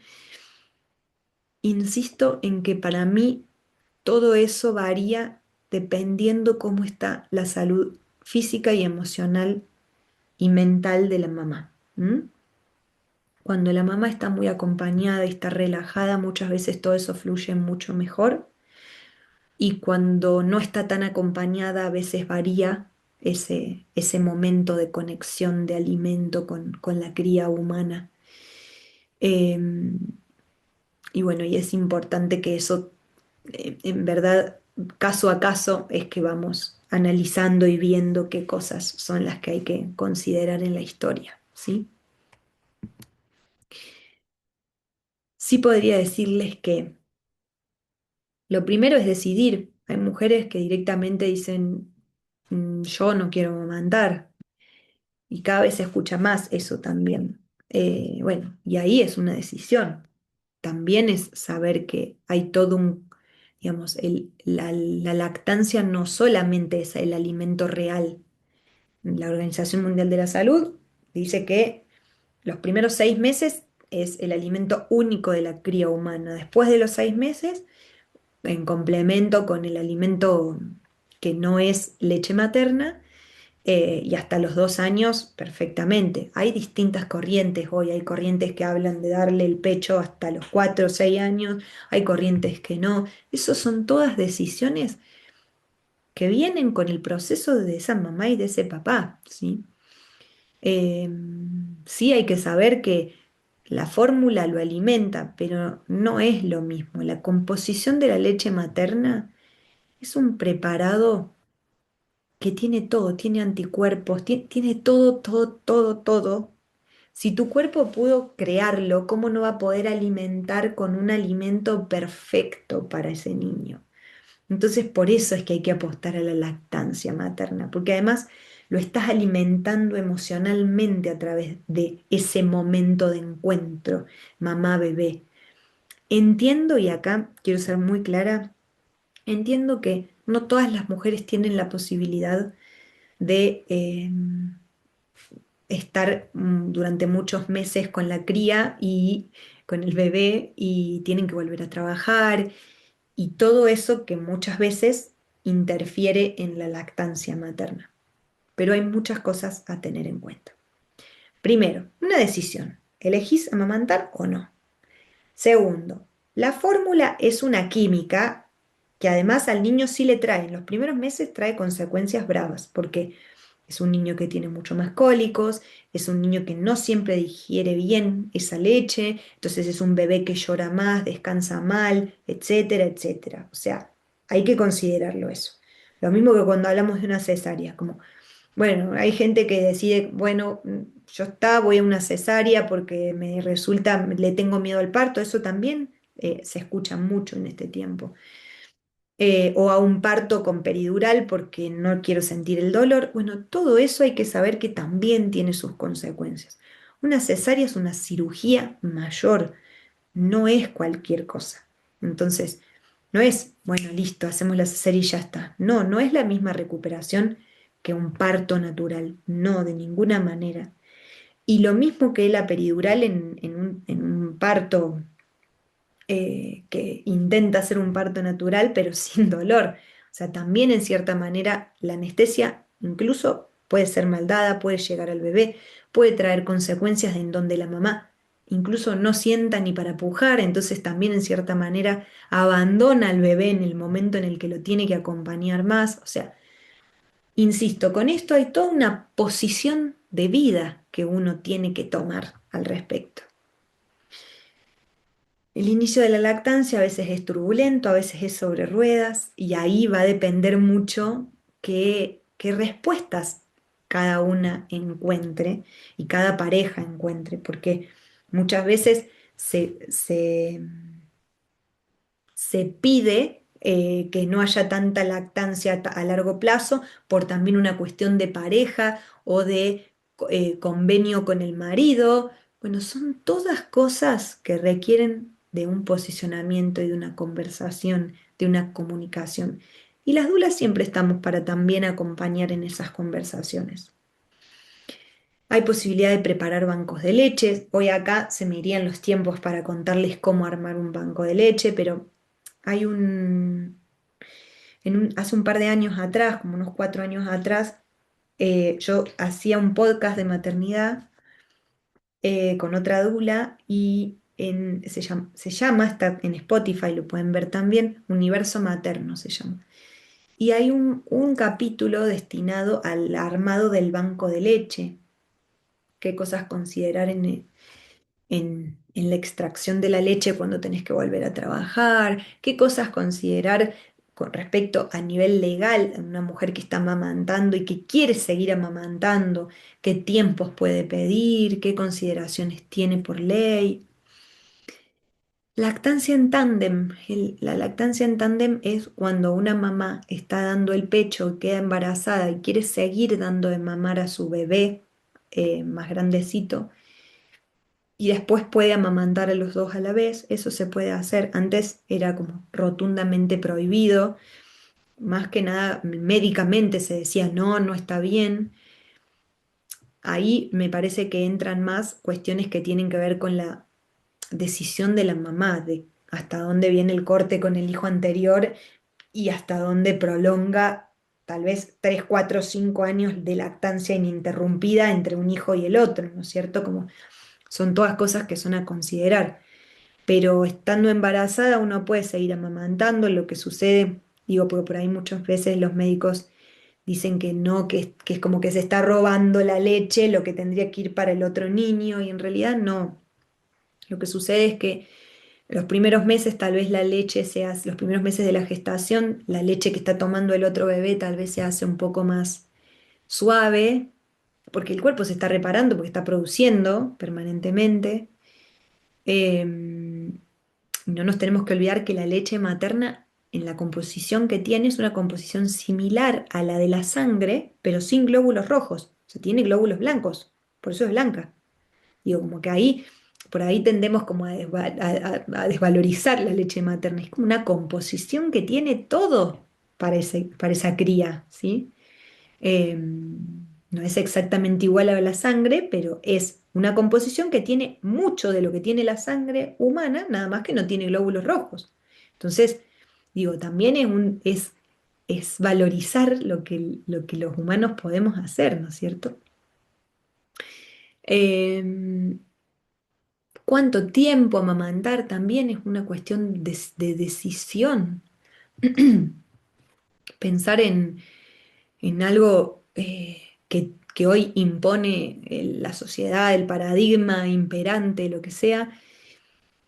Insisto en que para mí todo eso varía dependiendo cómo está la salud física y emocional y mental de la mamá. ¿M? Cuando la mamá está muy acompañada y está relajada, muchas veces todo eso fluye mucho mejor. Y cuando no está tan acompañada, a veces varía ese momento de conexión de alimento con la cría humana. Em, y bueno, y es importante que eso, en verdad, caso a caso, es que vamos analizando y viendo qué cosas son las que hay que considerar en la historia, ¿sí? Sí podría decirles que lo primero es decidir. Hay mujeres que directamente dicen, yo no quiero amamantar. Y cada vez se escucha más eso también. Bueno, y ahí es una decisión. También es saber que hay todo un, digamos, la lactancia no solamente es el alimento real. La Organización Mundial de la Salud dice que los primeros 6 meses es el alimento único de la cría humana. Después de los 6 meses, en complemento con el alimento que no es leche materna, y hasta los 2 años perfectamente. Hay distintas corrientes hoy, hay corrientes que hablan de darle el pecho hasta los 4 o 6 años, hay corrientes que no. Esas son todas decisiones que vienen con el proceso de esa mamá y de ese papá, ¿sí? Eh, sí hay que saber que la fórmula lo alimenta, pero no es lo mismo. La composición de la leche materna es un preparado que tiene todo, tiene anticuerpos, tiene todo, todo, todo, todo. Si tu cuerpo pudo crearlo, ¿cómo no va a poder alimentar con un alimento perfecto para ese niño? Entonces, por eso es que hay que apostar a la lactancia materna, porque además lo estás alimentando emocionalmente a través de ese momento de encuentro, mamá-bebé. Entiendo, y acá quiero ser muy clara, entiendo que no todas las mujeres tienen la posibilidad de estar durante muchos meses con la cría y con el bebé y tienen que volver a trabajar y todo eso que muchas veces interfiere en la lactancia materna. Pero hay muchas cosas a tener en cuenta. Primero, una decisión. ¿Elegís amamantar o no? Segundo, la fórmula es una química que además al niño sí le trae, en los primeros meses trae consecuencias bravas, porque es un niño que tiene mucho más cólicos, es un niño que no siempre digiere bien esa leche, entonces es un bebé que llora más, descansa mal, etcétera, etcétera. O sea, hay que considerarlo eso. Lo mismo que cuando hablamos de una cesárea, como bueno, hay gente que decide, bueno, yo voy a una cesárea porque me le tengo miedo al parto, eso también se escucha mucho en este tiempo. o a un parto con peridural porque no quiero sentir el dolor. Bueno, todo eso hay que saber que también tiene sus consecuencias. Una cesárea es una cirugía mayor, no es cualquier cosa. Entonces, no es, bueno, listo, hacemos la cesárea y ya está. No, no es la misma recuperación que un parto natural, no, de ninguna manera. Y lo mismo que la peridural en un parto que intenta hacer un parto natural, pero sin dolor. O sea, también en cierta manera la anestesia incluso puede ser mal dada, puede llegar al bebé, puede traer consecuencias en donde la mamá incluso no sienta ni para pujar, entonces también en cierta manera abandona al bebé en el momento en el que lo tiene que acompañar más. O sea, insisto, con esto hay toda una posición de vida que uno tiene que tomar al respecto. El inicio de la lactancia a veces es turbulento, a veces es sobre ruedas y ahí va a depender mucho qué respuestas cada una encuentre y cada pareja encuentre, porque muchas veces se pide que no haya tanta lactancia a largo plazo por también una cuestión de pareja o de convenio con el marido. Bueno, son todas cosas que requieren de un posicionamiento y de una conversación, de una comunicación. Y las dulas siempre estamos para también acompañar en esas conversaciones. Hay posibilidad de preparar bancos de leche. Hoy acá se me irían los tiempos para contarles cómo armar un banco de leche, pero hay hace un par de años atrás, como unos 4 años atrás, yo hacía un podcast de maternidad con otra dula y se llama, está en Spotify, lo pueden ver también, Universo Materno se llama. Y hay un capítulo destinado al armado del banco de leche, qué cosas considerar en la extracción de la leche cuando tenés que volver a trabajar, qué cosas considerar con respecto a nivel legal a una mujer que está amamantando y que quiere seguir amamantando, qué tiempos puede pedir, qué consideraciones tiene por ley. Lactancia en tándem. La lactancia en tándem es cuando una mamá está dando el pecho, queda embarazada y quiere seguir dando de mamar a su bebé más grandecito y después puede amamantar a los dos a la vez. Eso se puede hacer. Antes era como rotundamente prohibido. Más que nada, médicamente se decía, no, no está bien. Ahí me parece que entran más cuestiones que tienen que ver con la decisión de la mamá, de hasta dónde viene el corte con el hijo anterior y hasta dónde prolonga tal vez 3, 4, 5 años de lactancia ininterrumpida entre un hijo y el otro, ¿no es cierto? Como son todas cosas que son a considerar. Pero estando embarazada uno puede seguir amamantando. Lo que sucede, digo, porque por ahí muchas veces los médicos dicen que no, que es como que se está robando la leche, lo que tendría que ir para el otro niño, y en realidad no. Lo que sucede es que los primeros meses tal vez la leche se hace, los primeros meses de la gestación, la leche que está tomando el otro bebé tal vez se hace un poco más suave, porque el cuerpo se está reparando, porque está produciendo permanentemente. No nos tenemos que olvidar que la leche materna, en la composición que tiene, es una composición similar a la de la sangre, pero sin glóbulos rojos. O sea, tiene glóbulos blancos, por eso es blanca. Digo, como que ahí, por ahí tendemos como a desvalorizar la leche materna. Es como una composición que tiene todo para esa cría, ¿sí? No es exactamente igual a la sangre, pero es una composición que tiene mucho de lo que tiene la sangre humana, nada más que no tiene glóbulos rojos. Entonces, digo, también es valorizar lo que los humanos podemos hacer, ¿no es cierto? Em, ¿Cuánto tiempo amamantar? También es una cuestión de decisión. Pensar en algo que hoy impone la sociedad, el paradigma imperante, lo que sea,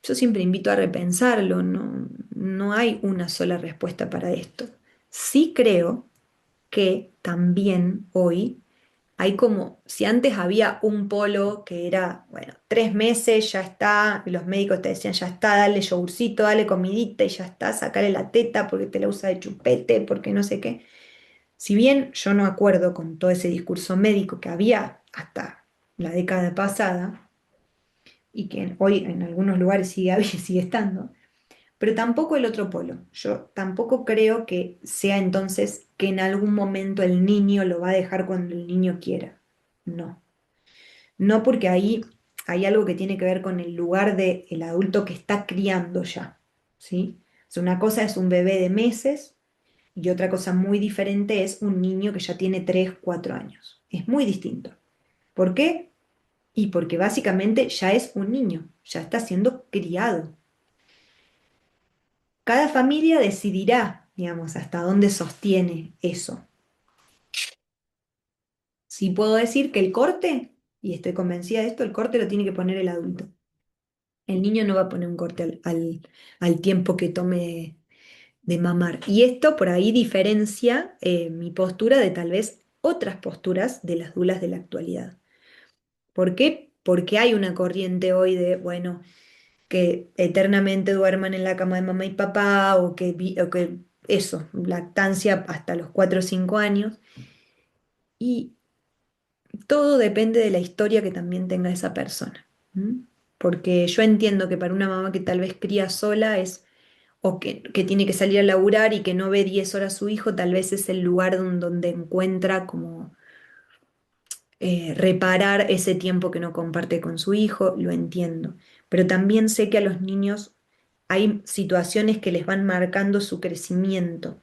yo siempre invito a repensarlo. No, no hay una sola respuesta para esto. Sí creo que también hoy Hay como, si antes había un polo que era, bueno, 3 meses, ya está, y los médicos te decían, ya está, dale yogurcito, dale comidita y ya está, sacale la teta porque te la usa de chupete, porque no sé qué. Si bien yo no acuerdo con todo ese discurso médico que había hasta la década pasada, y que hoy en algunos lugares sigue, sigue estando, pero tampoco el otro polo. Yo tampoco creo que sea entonces que en algún momento el niño lo va a dejar cuando el niño quiera. No. No, porque ahí hay algo que tiene que ver con el lugar del adulto que está criando ya, ¿sí? O sea, una cosa es un bebé de meses y otra cosa muy diferente es un niño que ya tiene 3 4 años. Es muy distinto. ¿Por qué? Y porque básicamente ya es un niño, ya está siendo criado. Cada familia decidirá, digamos, hasta dónde sostiene eso. Sí puedo decir que el corte, y estoy convencida de esto, el corte lo tiene que poner el adulto. El niño no va a poner un corte al tiempo que tome de mamar. Y esto por ahí diferencia mi postura de tal vez otras posturas de las dulas de la actualidad. ¿Por qué? Porque hay una corriente hoy de, bueno, que eternamente duerman en la cama de mamá y papá o que eso, lactancia hasta los 4 o 5 años. Y todo depende de la historia que también tenga esa persona. ¿M? Porque yo entiendo que para una mamá que tal vez cría sola es o que tiene que salir a laburar y que no ve 10 horas a su hijo, tal vez es el lugar donde encuentra como reparar ese tiempo que no comparte con su hijo, lo entiendo. Pero también sé que a los niños hay situaciones que les van marcando su crecimiento.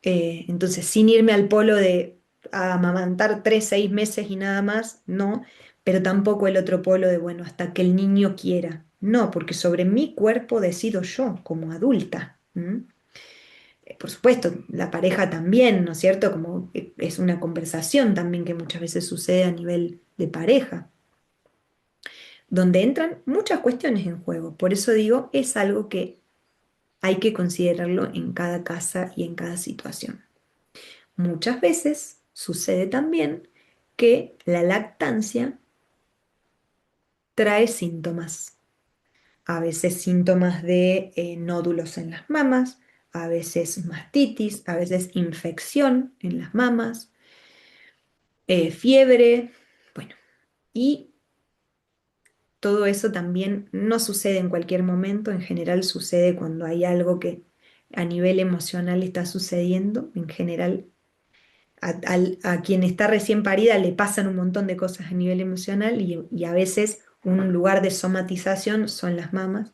Entonces, sin irme al polo de amamantar 3 6 meses y nada más, no, pero tampoco el otro polo de, bueno, hasta que el niño quiera. No, porque sobre mi cuerpo decido yo como adulta. ¿M? Por supuesto, la pareja también, ¿no es cierto? Como es una conversación también que muchas veces sucede a nivel de pareja, donde entran muchas cuestiones en juego. Por eso digo, es algo que hay que considerarlo en cada casa y en cada situación. Muchas veces sucede también que la lactancia trae síntomas, a veces síntomas de nódulos en las mamas, a veces mastitis, a veces infección en las mamas, fiebre, bueno, y todo eso también no sucede en cualquier momento, en general sucede cuando hay algo que a nivel emocional está sucediendo, en general a quien está recién parida le pasan un montón de cosas a nivel emocional y a veces un lugar de somatización son las mamas.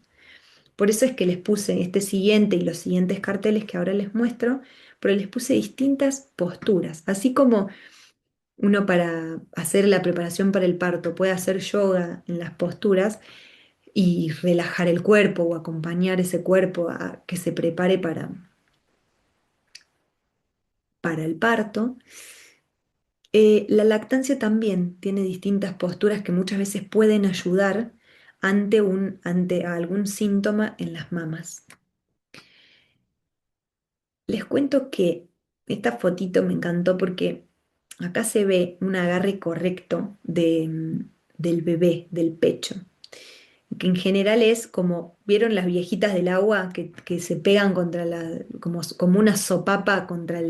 Por eso es que les puse este siguiente y los siguientes carteles que ahora les muestro, pero les puse distintas posturas, así como uno para hacer la preparación para el parto puede hacer yoga en las posturas y relajar el cuerpo o acompañar ese cuerpo a que se prepare para el parto. La lactancia también tiene distintas posturas que muchas veces pueden ayudar ante algún síntoma en las mamas. Les cuento que esta fotito me encantó porque acá se ve un agarre correcto del bebé, del pecho, que en general es como, ¿vieron las viejitas del agua que se pegan contra como una sopapa contra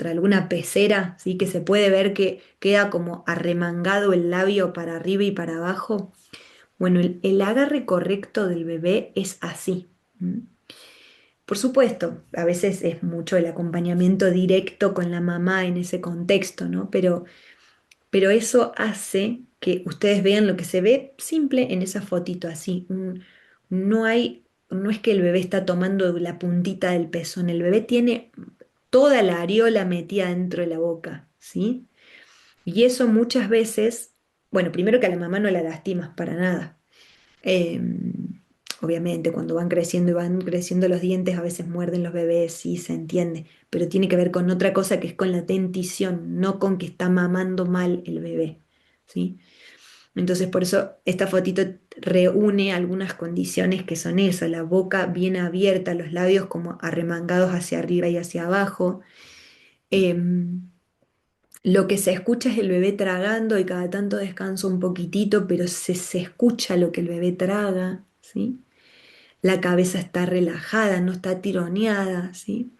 alguna pecera, ¿sí? Que se puede ver que queda como arremangado el labio para arriba y para abajo? Bueno, el agarre correcto del bebé es así. ¿M? Por supuesto, a veces es mucho el acompañamiento directo con la mamá en ese contexto, ¿no? Pero eso hace que ustedes vean lo que se ve simple en esa fotito así. No es que el bebé está tomando la puntita del pezón, el bebé tiene toda la areola metida dentro de la boca, ¿sí? Y eso muchas veces, bueno, primero que a la mamá no la lastimas para nada. Eh, Obviamente, cuando van creciendo y van creciendo los dientes, a veces muerden los bebés, sí, se entiende, pero tiene que ver con otra cosa que es con la dentición, no con que está mamando mal el bebé, ¿sí? Entonces, por eso esta fotito reúne algunas condiciones que son eso, la boca bien abierta, los labios como arremangados hacia arriba y hacia abajo, em, Lo que se escucha es el bebé tragando y cada tanto descansa un poquitito, pero se escucha lo que el bebé traga, ¿sí? La cabeza está relajada, no está tironeada, ¿sí?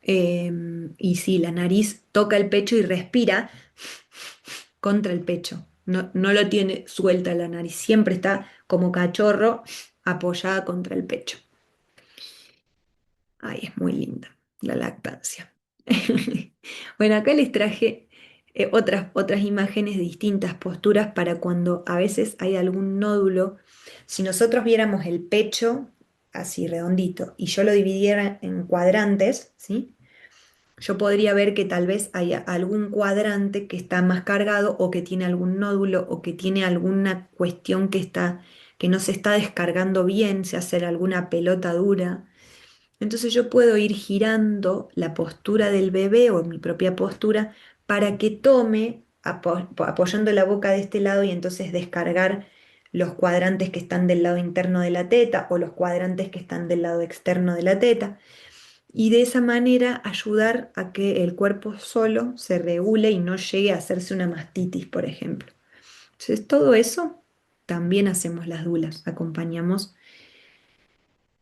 Y sí, la nariz toca el pecho y respira contra el pecho. No, no lo tiene suelta la nariz, siempre está como cachorro apoyada contra el pecho. Ay, es muy linda la lactancia. Bueno, acá les traje otras imágenes de distintas posturas para cuando a veces hay algún nódulo. Si nosotros viéramos el pecho así redondito y yo lo dividiera en cuadrantes, ¿sí? Yo podría ver que tal vez haya algún cuadrante que está más cargado o que tiene algún nódulo o que tiene alguna cuestión que no se está descargando bien, se hace alguna pelota dura. Entonces yo puedo ir girando la postura del bebé o mi propia postura para que tome, apoyando la boca de este lado y entonces descargar los cuadrantes que están del lado interno de la teta o los cuadrantes que están del lado externo de la teta. Y de esa manera ayudar a que el cuerpo solo se regule y no llegue a hacerse una mastitis, por ejemplo. Entonces todo eso también hacemos las dulas, acompañamos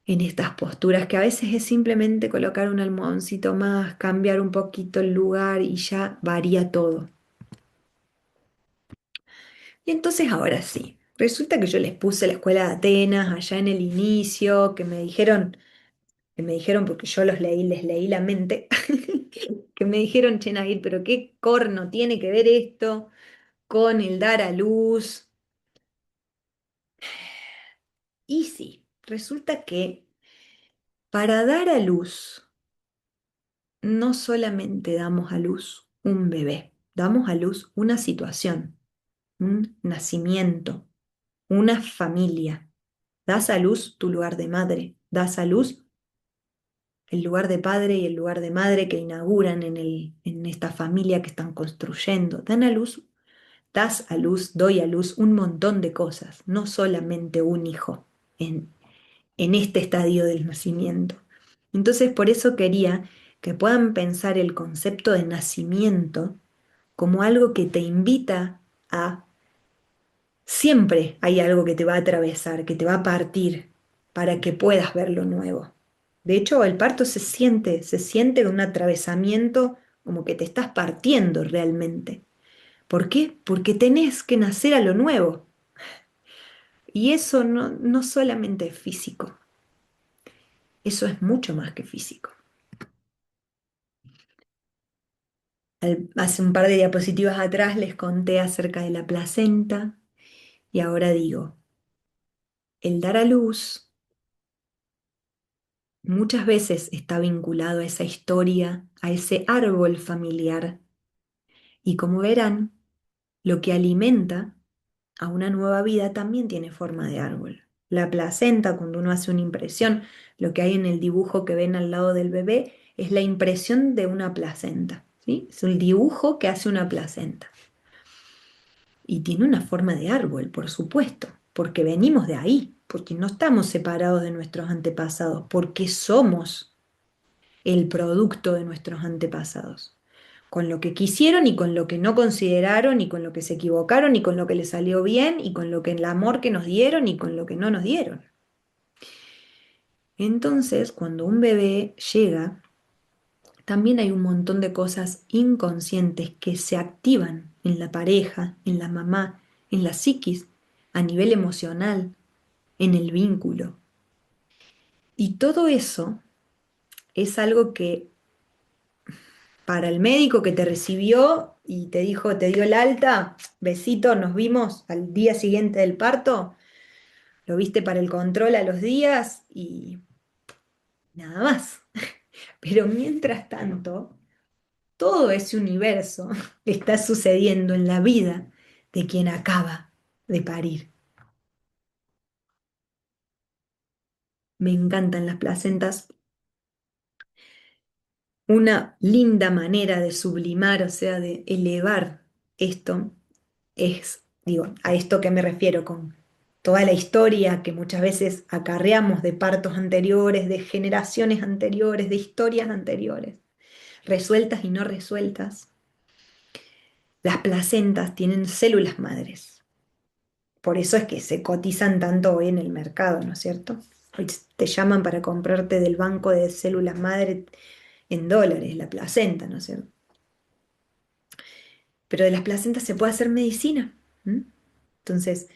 en estas posturas que a veces es simplemente colocar un almohadoncito más, cambiar un poquito el lugar y ya varía todo. Y entonces ahora sí, resulta que yo les puse la escuela de Atenas allá en el inicio, que me dijeron porque yo los leí, les leí la mente, que me dijeron, che, Nair, pero qué corno tiene que ver esto con el dar a luz. Y sí, resulta que para dar a luz no solamente damos a luz un bebé, damos a luz una situación, un nacimiento, una familia. Das a luz tu lugar de madre, das a luz el lugar de padre y el lugar de madre que inauguran en esta familia que están construyendo. Dan a luz, das a luz, doy a luz un montón de cosas, no solamente un hijo en, en este estadio del nacimiento. Entonces, por eso quería que puedan pensar el concepto de nacimiento como algo que te invita a... Siempre hay algo que te va a atravesar, que te va a partir para que puedas ver lo nuevo. De hecho, el parto se siente un atravesamiento como que te estás partiendo realmente. ¿Por qué? Porque tenés que nacer a lo nuevo. Y eso no solamente es físico, eso es mucho más que físico. Hace un par de diapositivas atrás les conté acerca de la placenta y ahora digo, el dar a luz muchas veces está vinculado a esa historia, a ese árbol familiar y como verán, lo que alimenta a una nueva vida también tiene forma de árbol. La placenta, cuando uno hace una impresión, lo que hay en el dibujo que ven al lado del bebé es la impresión de una placenta, ¿sí? Es el dibujo que hace una placenta. Y tiene una forma de árbol, por supuesto, porque venimos de ahí, porque no estamos separados de nuestros antepasados, porque somos el producto de nuestros antepasados, con lo que quisieron y con lo que no consideraron y con lo que se equivocaron y con lo que les salió bien y con lo que el amor que nos dieron y con lo que no nos dieron. Entonces, cuando un bebé llega, también hay un montón de cosas inconscientes que se activan en la pareja, en la mamá, en la psiquis, a nivel emocional, en el vínculo. Y todo eso es algo que para el médico que te recibió y te dijo, te dio el alta, besito, nos vimos al día siguiente del parto, lo viste para el control a los días y nada más. Pero mientras tanto, todo ese universo está sucediendo en la vida de quien acaba de parir. Me encantan las placentas. Una linda manera de sublimar, o sea, de elevar esto es, digo, a esto que me refiero con toda la historia que muchas veces acarreamos de partos anteriores, de generaciones anteriores, de historias anteriores, resueltas y no resueltas. las placentas tienen células madres. Por eso es que se cotizan tanto hoy en el mercado, ¿no es cierto? Hoy te llaman para comprarte del banco de células madre en dólares, la placenta, ¿no es cierto? Pero de las placentas se puede hacer medicina. ¿M? Entonces,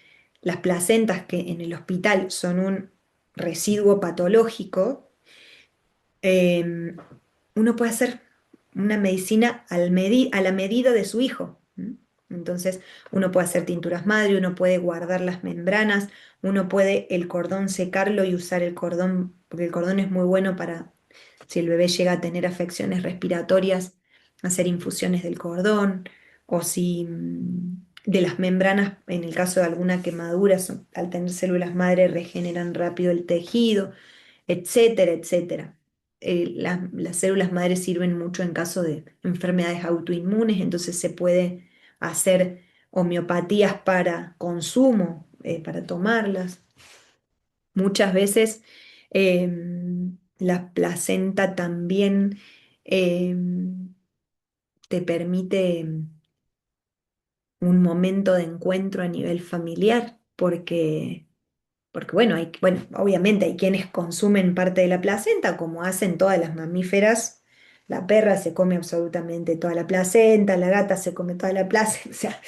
las placentas que en el hospital son un residuo patológico, eh, uno puede hacer una medicina a la medida de su hijo. ¿M? Entonces, uno puede hacer tinturas madre, uno puede guardar las membranas, uno puede el cordón secarlo y usar el cordón, porque el cordón es muy bueno para, si el bebé llega a tener afecciones respiratorias, hacer infusiones del cordón, o si de las membranas, en el caso de alguna quemadura, al tener células madre regeneran rápido el tejido, etcétera, etcétera. Las células madres sirven mucho en caso de enfermedades autoinmunes, entonces se puede hacer homeopatías para consumo, para tomarlas. Muchas veces la placenta también te permite un momento de encuentro a nivel familiar, porque bueno, bueno, obviamente hay quienes consumen parte de la placenta, como hacen todas las mamíferas. La perra se come absolutamente toda la placenta, la gata se come toda la placenta, o sea,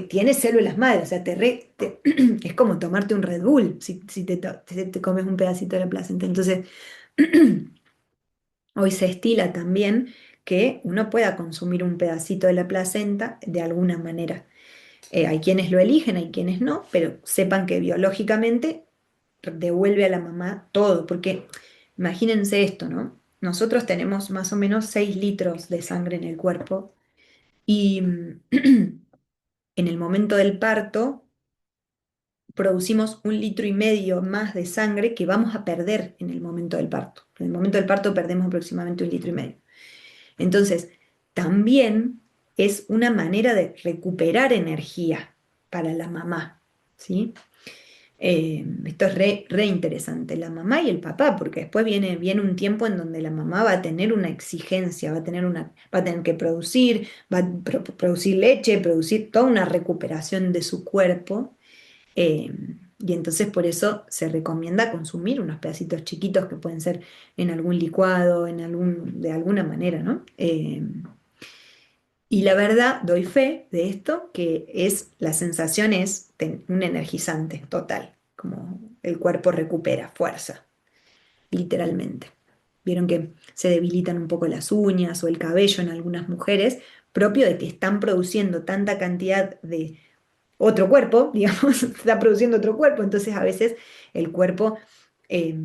tiene células madre, o sea, es como tomarte un Red Bull si te comes un pedacito de la placenta. Entonces, hoy se estila también que uno pueda consumir un pedacito de la placenta de alguna manera. Hay quienes lo eligen, hay quienes no, pero sepan que biológicamente devuelve a la mamá todo, porque imagínense esto, ¿no? Nosotros tenemos más o menos 6 litros de sangre en el cuerpo y en el momento del parto producimos 1,5 litros más de sangre que vamos a perder en el momento del parto. En el momento del parto perdemos aproximadamente 1,5 litros. Entonces, también es una manera de recuperar energía para la mamá, ¿sí? Esto es re interesante, la mamá y el papá, porque después viene un tiempo en donde la mamá va a tener una exigencia, va a tener que producir, va a producir leche, producir toda una recuperación de su cuerpo. eh, y entonces por eso se recomienda consumir unos pedacitos chiquitos que pueden ser en algún licuado, de alguna manera, ¿no? Y la verdad, doy fe de esto, que la sensación es un energizante total, como el cuerpo recupera fuerza, literalmente. Vieron que se debilitan un poco las uñas o el cabello en algunas mujeres, propio de que están produciendo tanta cantidad de otro cuerpo, digamos, está produciendo otro cuerpo, entonces a veces el cuerpo eh,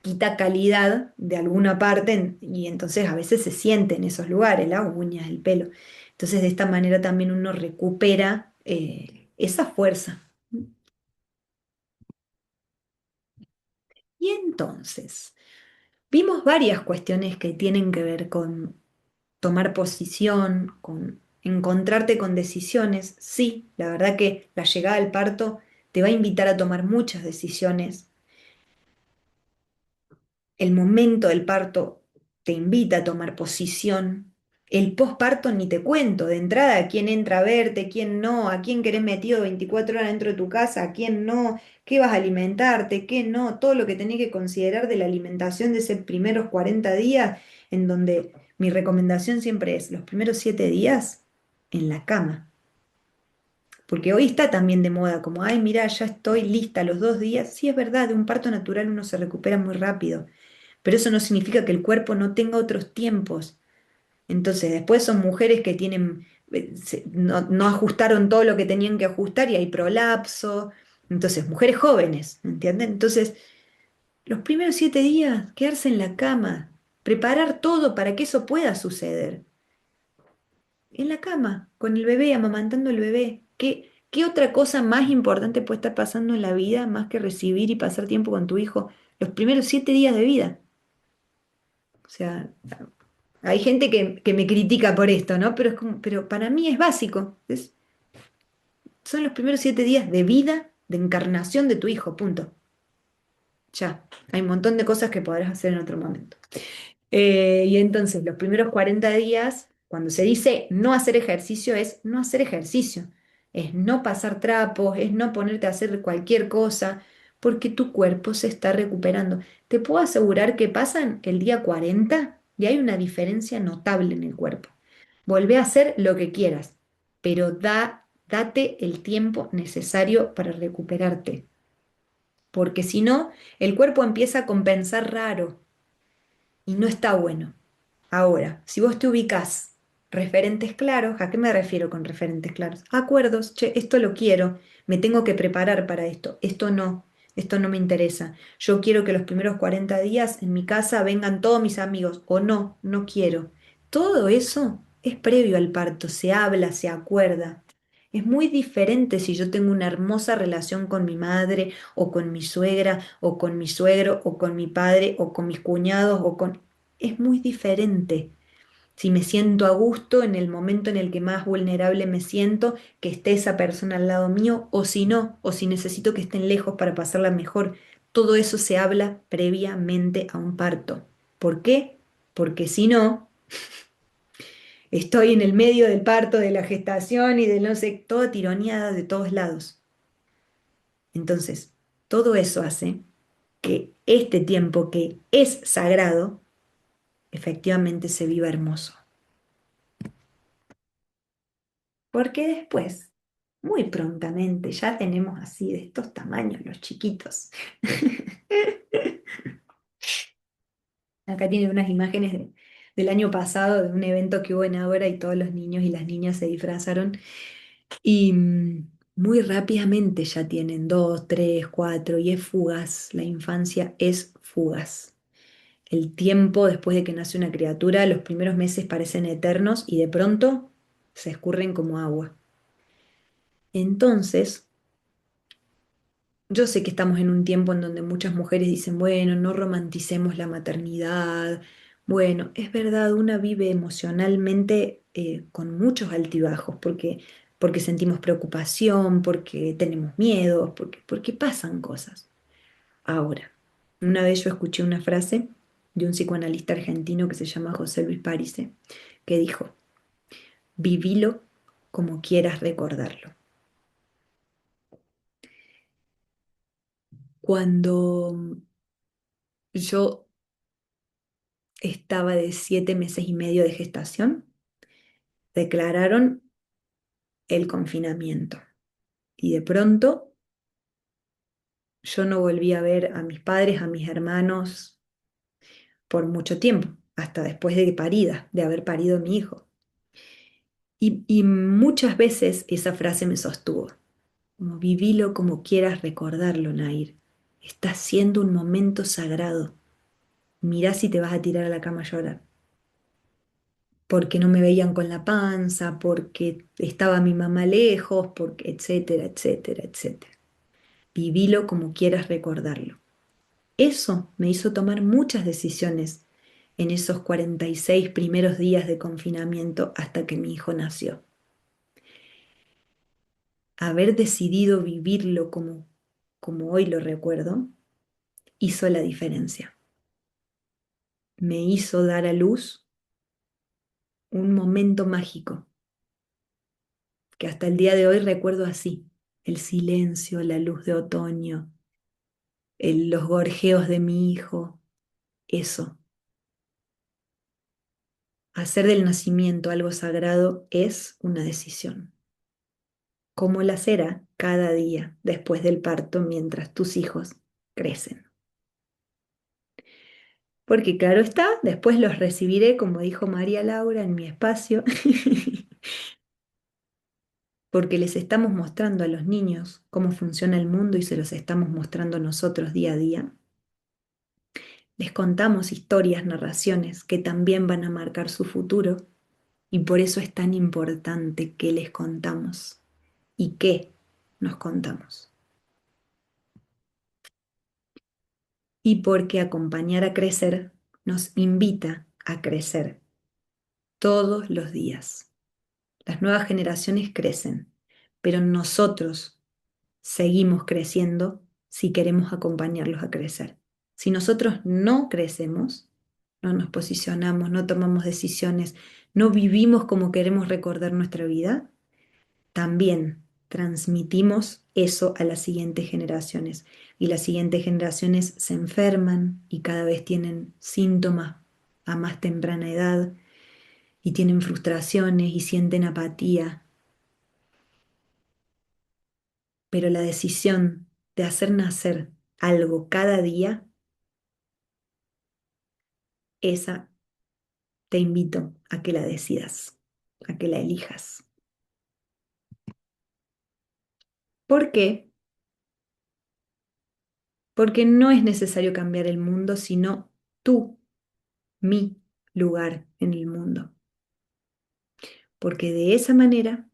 quita calidad de alguna parte y entonces a veces se siente en esos lugares, las uñas, el pelo. Entonces de esta manera también uno recupera esa fuerza. Y entonces, vimos varias cuestiones que tienen que ver con tomar posición, con encontrarte con decisiones. Sí, la verdad que la llegada al parto te va a invitar a tomar muchas decisiones. El momento del parto te invita a tomar posición. El posparto ni te cuento, de entrada, quién entra a verte, quién no, a quién querés metido 24 horas dentro de tu casa, a quién no, qué vas a alimentarte, qué no, todo lo que tenés que considerar de la alimentación de esos primeros 40 días, en donde mi recomendación siempre es los primeros 7 días en la cama. Porque hoy está también de moda, como, ay, mira, ya estoy lista los 2 días. Sí, es verdad, de un parto natural uno se recupera muy rápido, pero eso no significa que el cuerpo no tenga otros tiempos. Entonces, después son mujeres que tienen, no ajustaron todo lo que tenían que ajustar y hay prolapso. Entonces, mujeres jóvenes, ¿entienden? Entonces, los primeros 7 días, quedarse en la cama, preparar todo para que eso pueda suceder. En la cama, con el bebé, amamantando al bebé. ¿Qué otra cosa más importante puede estar pasando en la vida más que recibir y pasar tiempo con tu hijo los primeros 7 días de vida? O sea, hay gente que me critica por esto, ¿no? Pero para mí es básico. Son los primeros 7 días de vida, de encarnación de tu hijo, punto. Ya, hay un montón de cosas que podrás hacer en otro momento. Y entonces, los primeros 40 días, Cuando se dice no hacer ejercicio es no hacer ejercicio, es no pasar trapos, es no ponerte a hacer cualquier cosa, porque tu cuerpo se está recuperando. Te puedo asegurar que pasan el día 40 y hay una diferencia notable en el cuerpo. Volvé a hacer lo que quieras, pero date el tiempo necesario para recuperarte, porque si no, el cuerpo empieza a compensar raro y no está bueno. Ahora, si vos te ubicás referentes claros, ¿a qué me refiero con referentes claros? Acuerdos, che, esto lo quiero, me tengo que preparar para esto no me interesa. Yo quiero que los primeros 40 días en mi casa vengan todos mis amigos, o no, no quiero. Todo eso es previo al parto, se habla, se acuerda. Es muy diferente si yo tengo una hermosa relación con mi madre, o con mi suegra, o con mi suegro, o con mi padre, o con mis cuñados, o con... Es muy diferente. Si me siento a gusto en el momento en el que más vulnerable me siento, que esté esa persona al lado mío, o si no, o si necesito que estén lejos para pasarla mejor. Todo eso se habla previamente a un parto. ¿Por qué? Porque si no, estoy en el medio del parto, de la gestación y de no sé, toda tironeada de todos lados. Entonces, todo eso hace que este tiempo que es sagrado, efectivamente se viva hermoso. Porque después, muy prontamente, ya tenemos así de estos tamaños los chiquitos. Acá tienen unas imágenes del año pasado, de un evento que hubo en Ágora y todos los niños y las niñas se disfrazaron y muy rápidamente ya tienen 2, 3, 4 y es fugaz, la infancia es fugaz. El tiempo después de que nace una criatura, los primeros meses parecen eternos y de pronto se escurren como agua. Entonces, yo sé que estamos en un tiempo en donde muchas mujeres dicen, bueno, no romanticemos la maternidad. Bueno, es verdad, una vive emocionalmente con muchos altibajos, porque sentimos preocupación, porque tenemos miedo, porque pasan cosas. Ahora, una vez yo escuché una frase de un psicoanalista argentino que se llama José Luis Parise, que dijo, vivilo como quieras recordarlo. Cuando yo estaba de 7 meses y medio de gestación, declararon el confinamiento. Y de pronto yo no volví a ver a mis padres, a mis hermanos por mucho tiempo, hasta después de parida, de haber parido a mi hijo. Y muchas veces esa frase me sostuvo, como vivilo como quieras recordarlo, Nair. Está siendo un momento sagrado. Mirá si te vas a tirar a la cama a llorar. Porque no me veían con la panza, porque estaba mi mamá lejos, porque etcétera, etcétera, etcétera. Vivilo como quieras recordarlo. Eso me hizo tomar muchas decisiones en esos 46 primeros días de confinamiento hasta que mi hijo nació. Haber decidido vivirlo como hoy lo recuerdo, hizo la diferencia. Me hizo dar a luz un momento mágico que hasta el día de hoy recuerdo así, el silencio, la luz de otoño, los gorjeos de mi hijo, eso. Hacer del nacimiento algo sagrado es una decisión. ¿Cómo la será cada día después del parto mientras tus hijos crecen? Porque claro está, después los recibiré, como dijo María Laura, en mi espacio, porque les estamos mostrando a los niños cómo funciona el mundo y se los estamos mostrando nosotros día a día. Les contamos historias, narraciones que también van a marcar su futuro y por eso es tan importante que les contamos y qué nos contamos. Y porque acompañar a crecer nos invita a crecer todos los días. Las nuevas generaciones crecen, pero nosotros seguimos creciendo si queremos acompañarlos a crecer. Si nosotros no crecemos, no nos posicionamos, no tomamos decisiones, no vivimos como queremos recordar nuestra vida, también transmitimos eso a las siguientes generaciones. Y las siguientes generaciones se enferman y cada vez tienen síntomas a más temprana edad y tienen frustraciones y sienten apatía. Pero la decisión de hacer nacer algo cada día, esa te invito a que la decidas, a que la elijas. ¿Por qué? Porque no es necesario cambiar el mundo, sino tú, mi lugar en el mundo. Porque de esa manera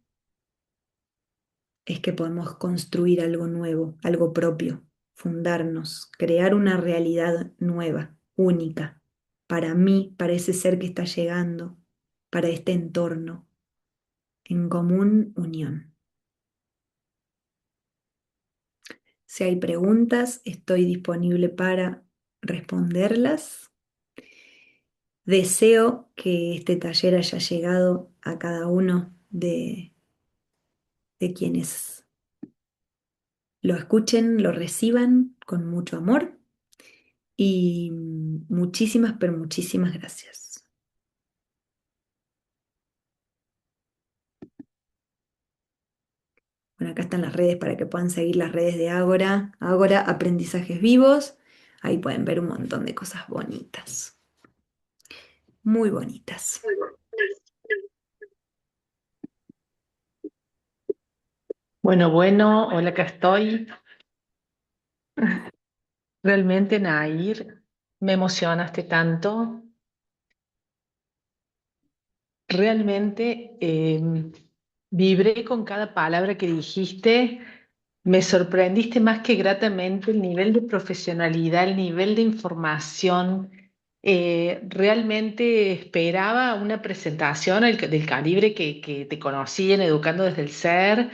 es que podemos construir algo nuevo, algo propio, fundarnos, crear una realidad nueva, única, para mí, para ese ser que está llegando, para este entorno, en común unión. Si hay preguntas, estoy disponible para responderlas. Deseo que este taller haya llegado a cada uno de quienes lo escuchen, lo reciban con mucho amor y muchísimas, pero muchísimas gracias. Bueno, acá están las redes para que puedan seguir las redes de Ágora. Ágora Aprendizajes Vivos. Ahí pueden ver un montón de cosas bonitas, muy bonitas. Bueno, hola, acá estoy. Realmente, Nair, me emocionaste tanto. Realmente vibré con cada palabra que dijiste. Me sorprendiste más que gratamente el nivel de profesionalidad, el nivel de información. Realmente esperaba una presentación del calibre que te conocí en Educando desde el Ser,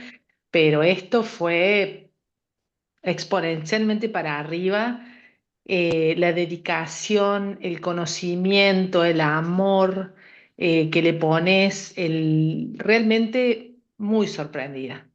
pero esto fue exponencialmente para arriba. La dedicación, el conocimiento, el amor que le pones, realmente muy sorprendida.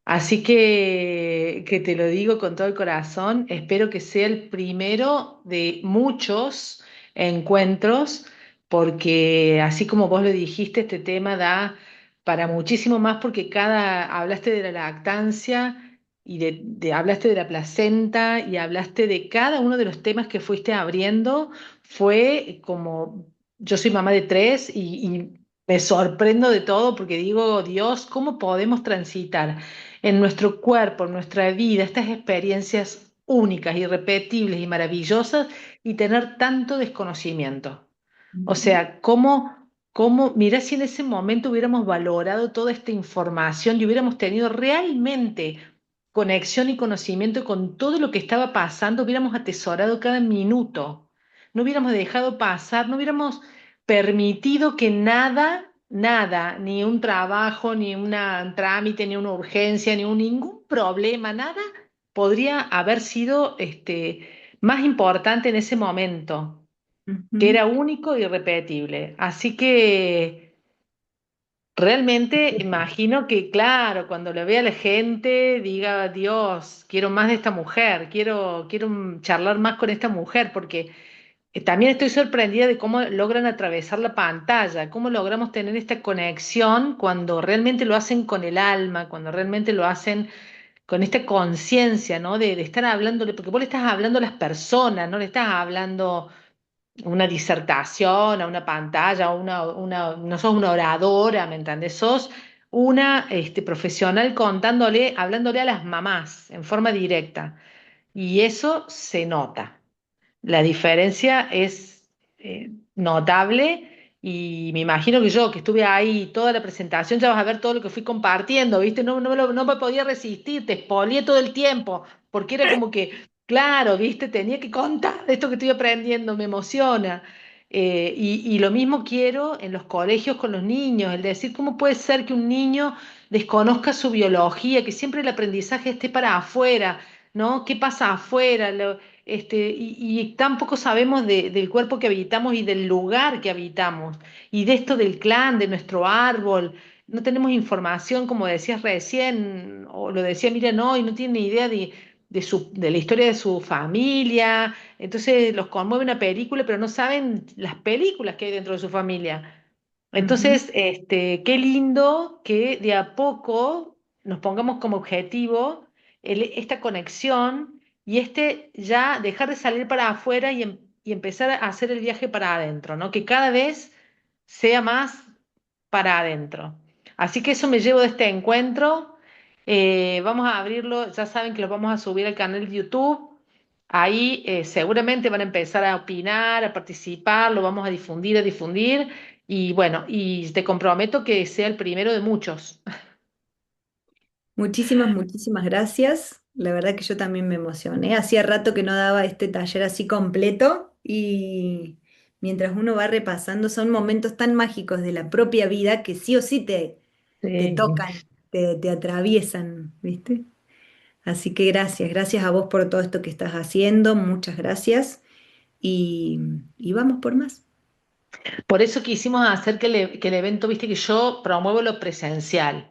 Así que te lo digo con todo el corazón, espero que sea el primero de muchos encuentros, porque así como vos lo dijiste, este tema da para muchísimo más, porque hablaste de la lactancia y hablaste de la placenta y hablaste de cada uno de los temas que fuiste abriendo. Fue como, yo soy mamá de tres y me sorprendo de todo porque digo, Dios, ¿cómo podemos transitar en nuestro cuerpo, en nuestra vida, estas experiencias únicas, irrepetibles y maravillosas y tener tanto desconocimiento? O Ujú, sea, mirá si en ese momento hubiéramos valorado toda esta información y hubiéramos tenido realmente conexión y conocimiento con todo lo que estaba pasando, hubiéramos atesorado cada minuto, no hubiéramos dejado pasar, no hubiéramos permitido que nada, ni un trabajo, ni un trámite, ni una urgencia, ningún problema, nada podría haber sido más importante en ese momento, que ujú. era único y irrepetible. Así que realmente imagino que, claro, cuando lo vea la gente, diga, Dios, quiero más de esta mujer, quiero charlar más con esta mujer, porque también estoy sorprendida de cómo logran atravesar la pantalla, cómo logramos tener esta conexión cuando realmente lo hacen con el alma, cuando realmente lo hacen con esta conciencia, ¿no? De estar hablándole, porque vos le estás hablando a las personas, no le estás hablando una disertación, a una pantalla, no sos una oradora, ¿me entendés? Sos una profesional hablándole a las mamás en forma directa. Y eso se nota. La diferencia es notable y me imagino que yo, que estuve ahí toda la presentación, ya vas a ver todo lo que fui compartiendo, ¿viste? No me podía resistir, te expolié todo el tiempo, porque era como que, claro, ¿viste? Tenía que contar esto que estoy aprendiendo, me emociona. Y lo mismo quiero en los colegios con los niños, el decir, ¿cómo puede ser que un niño desconozca su biología, que siempre el aprendizaje esté para afuera, ¿no? ¿Qué pasa afuera? y tampoco sabemos del cuerpo que habitamos y del lugar que habitamos, y de esto del clan, de nuestro árbol. No tenemos información, como decías recién, o lo decía Miriam hoy, no tienen ni idea de la historia de su familia. Entonces los conmueve una película, pero no saben las películas que hay dentro de su familia. Ujú. Entonces, qué lindo que de a poco nos pongamos como objetivo esta conexión y ya dejar de salir para afuera y empezar a hacer el viaje para adentro, ¿no? Que cada vez sea más para adentro. Así que eso me llevo de este encuentro. Vamos a abrirlo, ya saben que lo vamos a subir al canal de YouTube. Ahí seguramente van a empezar a opinar, a participar, lo vamos a difundir, a difundir. Y bueno, y te comprometo que sea el primero de muchos. Muchísimas, muchísimas gracias. La verdad que yo también me emocioné. Hacía rato que no daba este taller así completo y mientras uno va repasando son momentos tan mágicos de la propia vida que sí o sí te Sí. tocan, te atraviesan, ¿viste? Así que gracias, gracias a vos por todo esto que estás haciendo, muchas gracias y, y vamos por más. Por eso quisimos hacer que el evento, viste que yo promuevo lo presencial.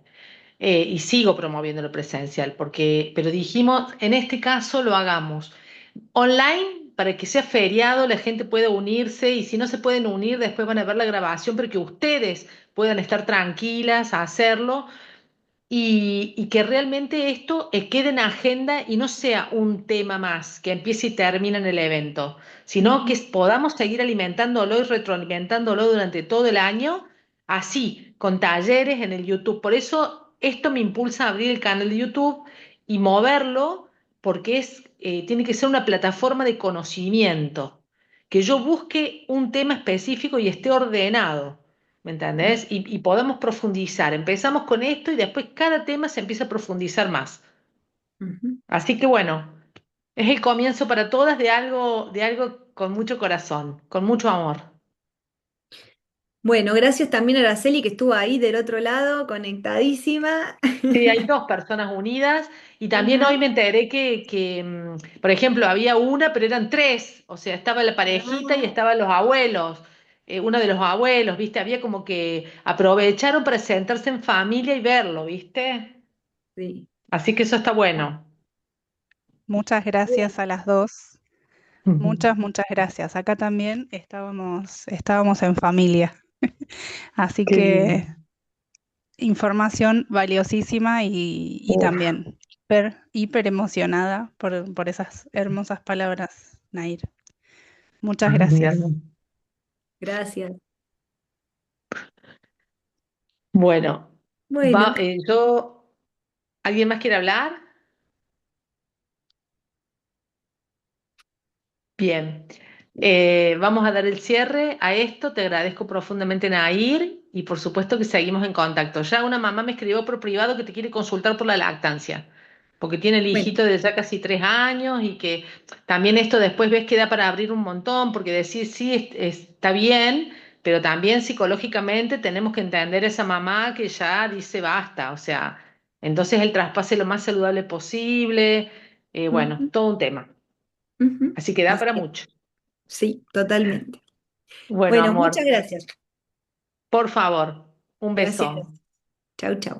Y sigo promoviendo lo presencial, pero dijimos, en este caso lo hagamos online para que sea feriado, la gente pueda unirse y si no se pueden unir, después van a ver la grabación, pero que ustedes puedan estar tranquilas a hacerlo y que realmente esto quede en agenda y no sea un tema más que empiece y termine en el evento, sino que Ujú, podamos seguir alimentándolo y retroalimentándolo durante todo el año, así, con talleres en el YouTube. Por eso esto me impulsa a abrir el canal de YouTube y moverlo, porque tiene que ser una plataforma de conocimiento, que yo busque un tema específico y esté ordenado. ¿Me entendés? Y podemos profundizar. Empezamos con esto y después cada tema se empieza a profundizar más. ujú. Así que bueno, es el comienzo para todas de algo con mucho corazón, con mucho amor. Bueno, gracias también a Araceli que estuvo ahí del otro lado, conectadísima. Sí, hay dos personas unidas y también hoy Ajá. me enteré por ejemplo, había una, pero eran tres. O sea, estaba la parejita y Ah, estaban los abuelos. Uno de los abuelos, ¿viste? Había como que aprovecharon para sentarse en familia y verlo, ¿viste? sí. Así que eso está bueno. Muchas Bien. gracias a las dos. Muchas, muchas gracias. Acá también estábamos en familia. Así Qué lindo. que información valiosísima y Uf, también hiper emocionada por esas hermosas palabras, Nair. Muchas gracias. bien. Gracias. Bueno, Bueno, ¿alguien más quiere hablar? Bien. Vamos a dar el cierre a esto. Te agradezco profundamente, Nair, y por supuesto que seguimos en contacto. Ya una mamá me escribió por privado que te quiere consultar por la lactancia, porque tiene el bueno. hijito de ya casi 3 años y que también esto después ves que da para abrir un montón, porque decir sí está bien, pero también psicológicamente tenemos que entender a esa mamá que ya dice basta, o sea, entonces el traspase lo más saludable posible, bueno, Ujú, todo un tema. ujú. Así que da Así para que mucho. sí, totalmente. Bueno, Bueno, muchas amor, gracias. por favor, un Gracias. beso. Chau, chau.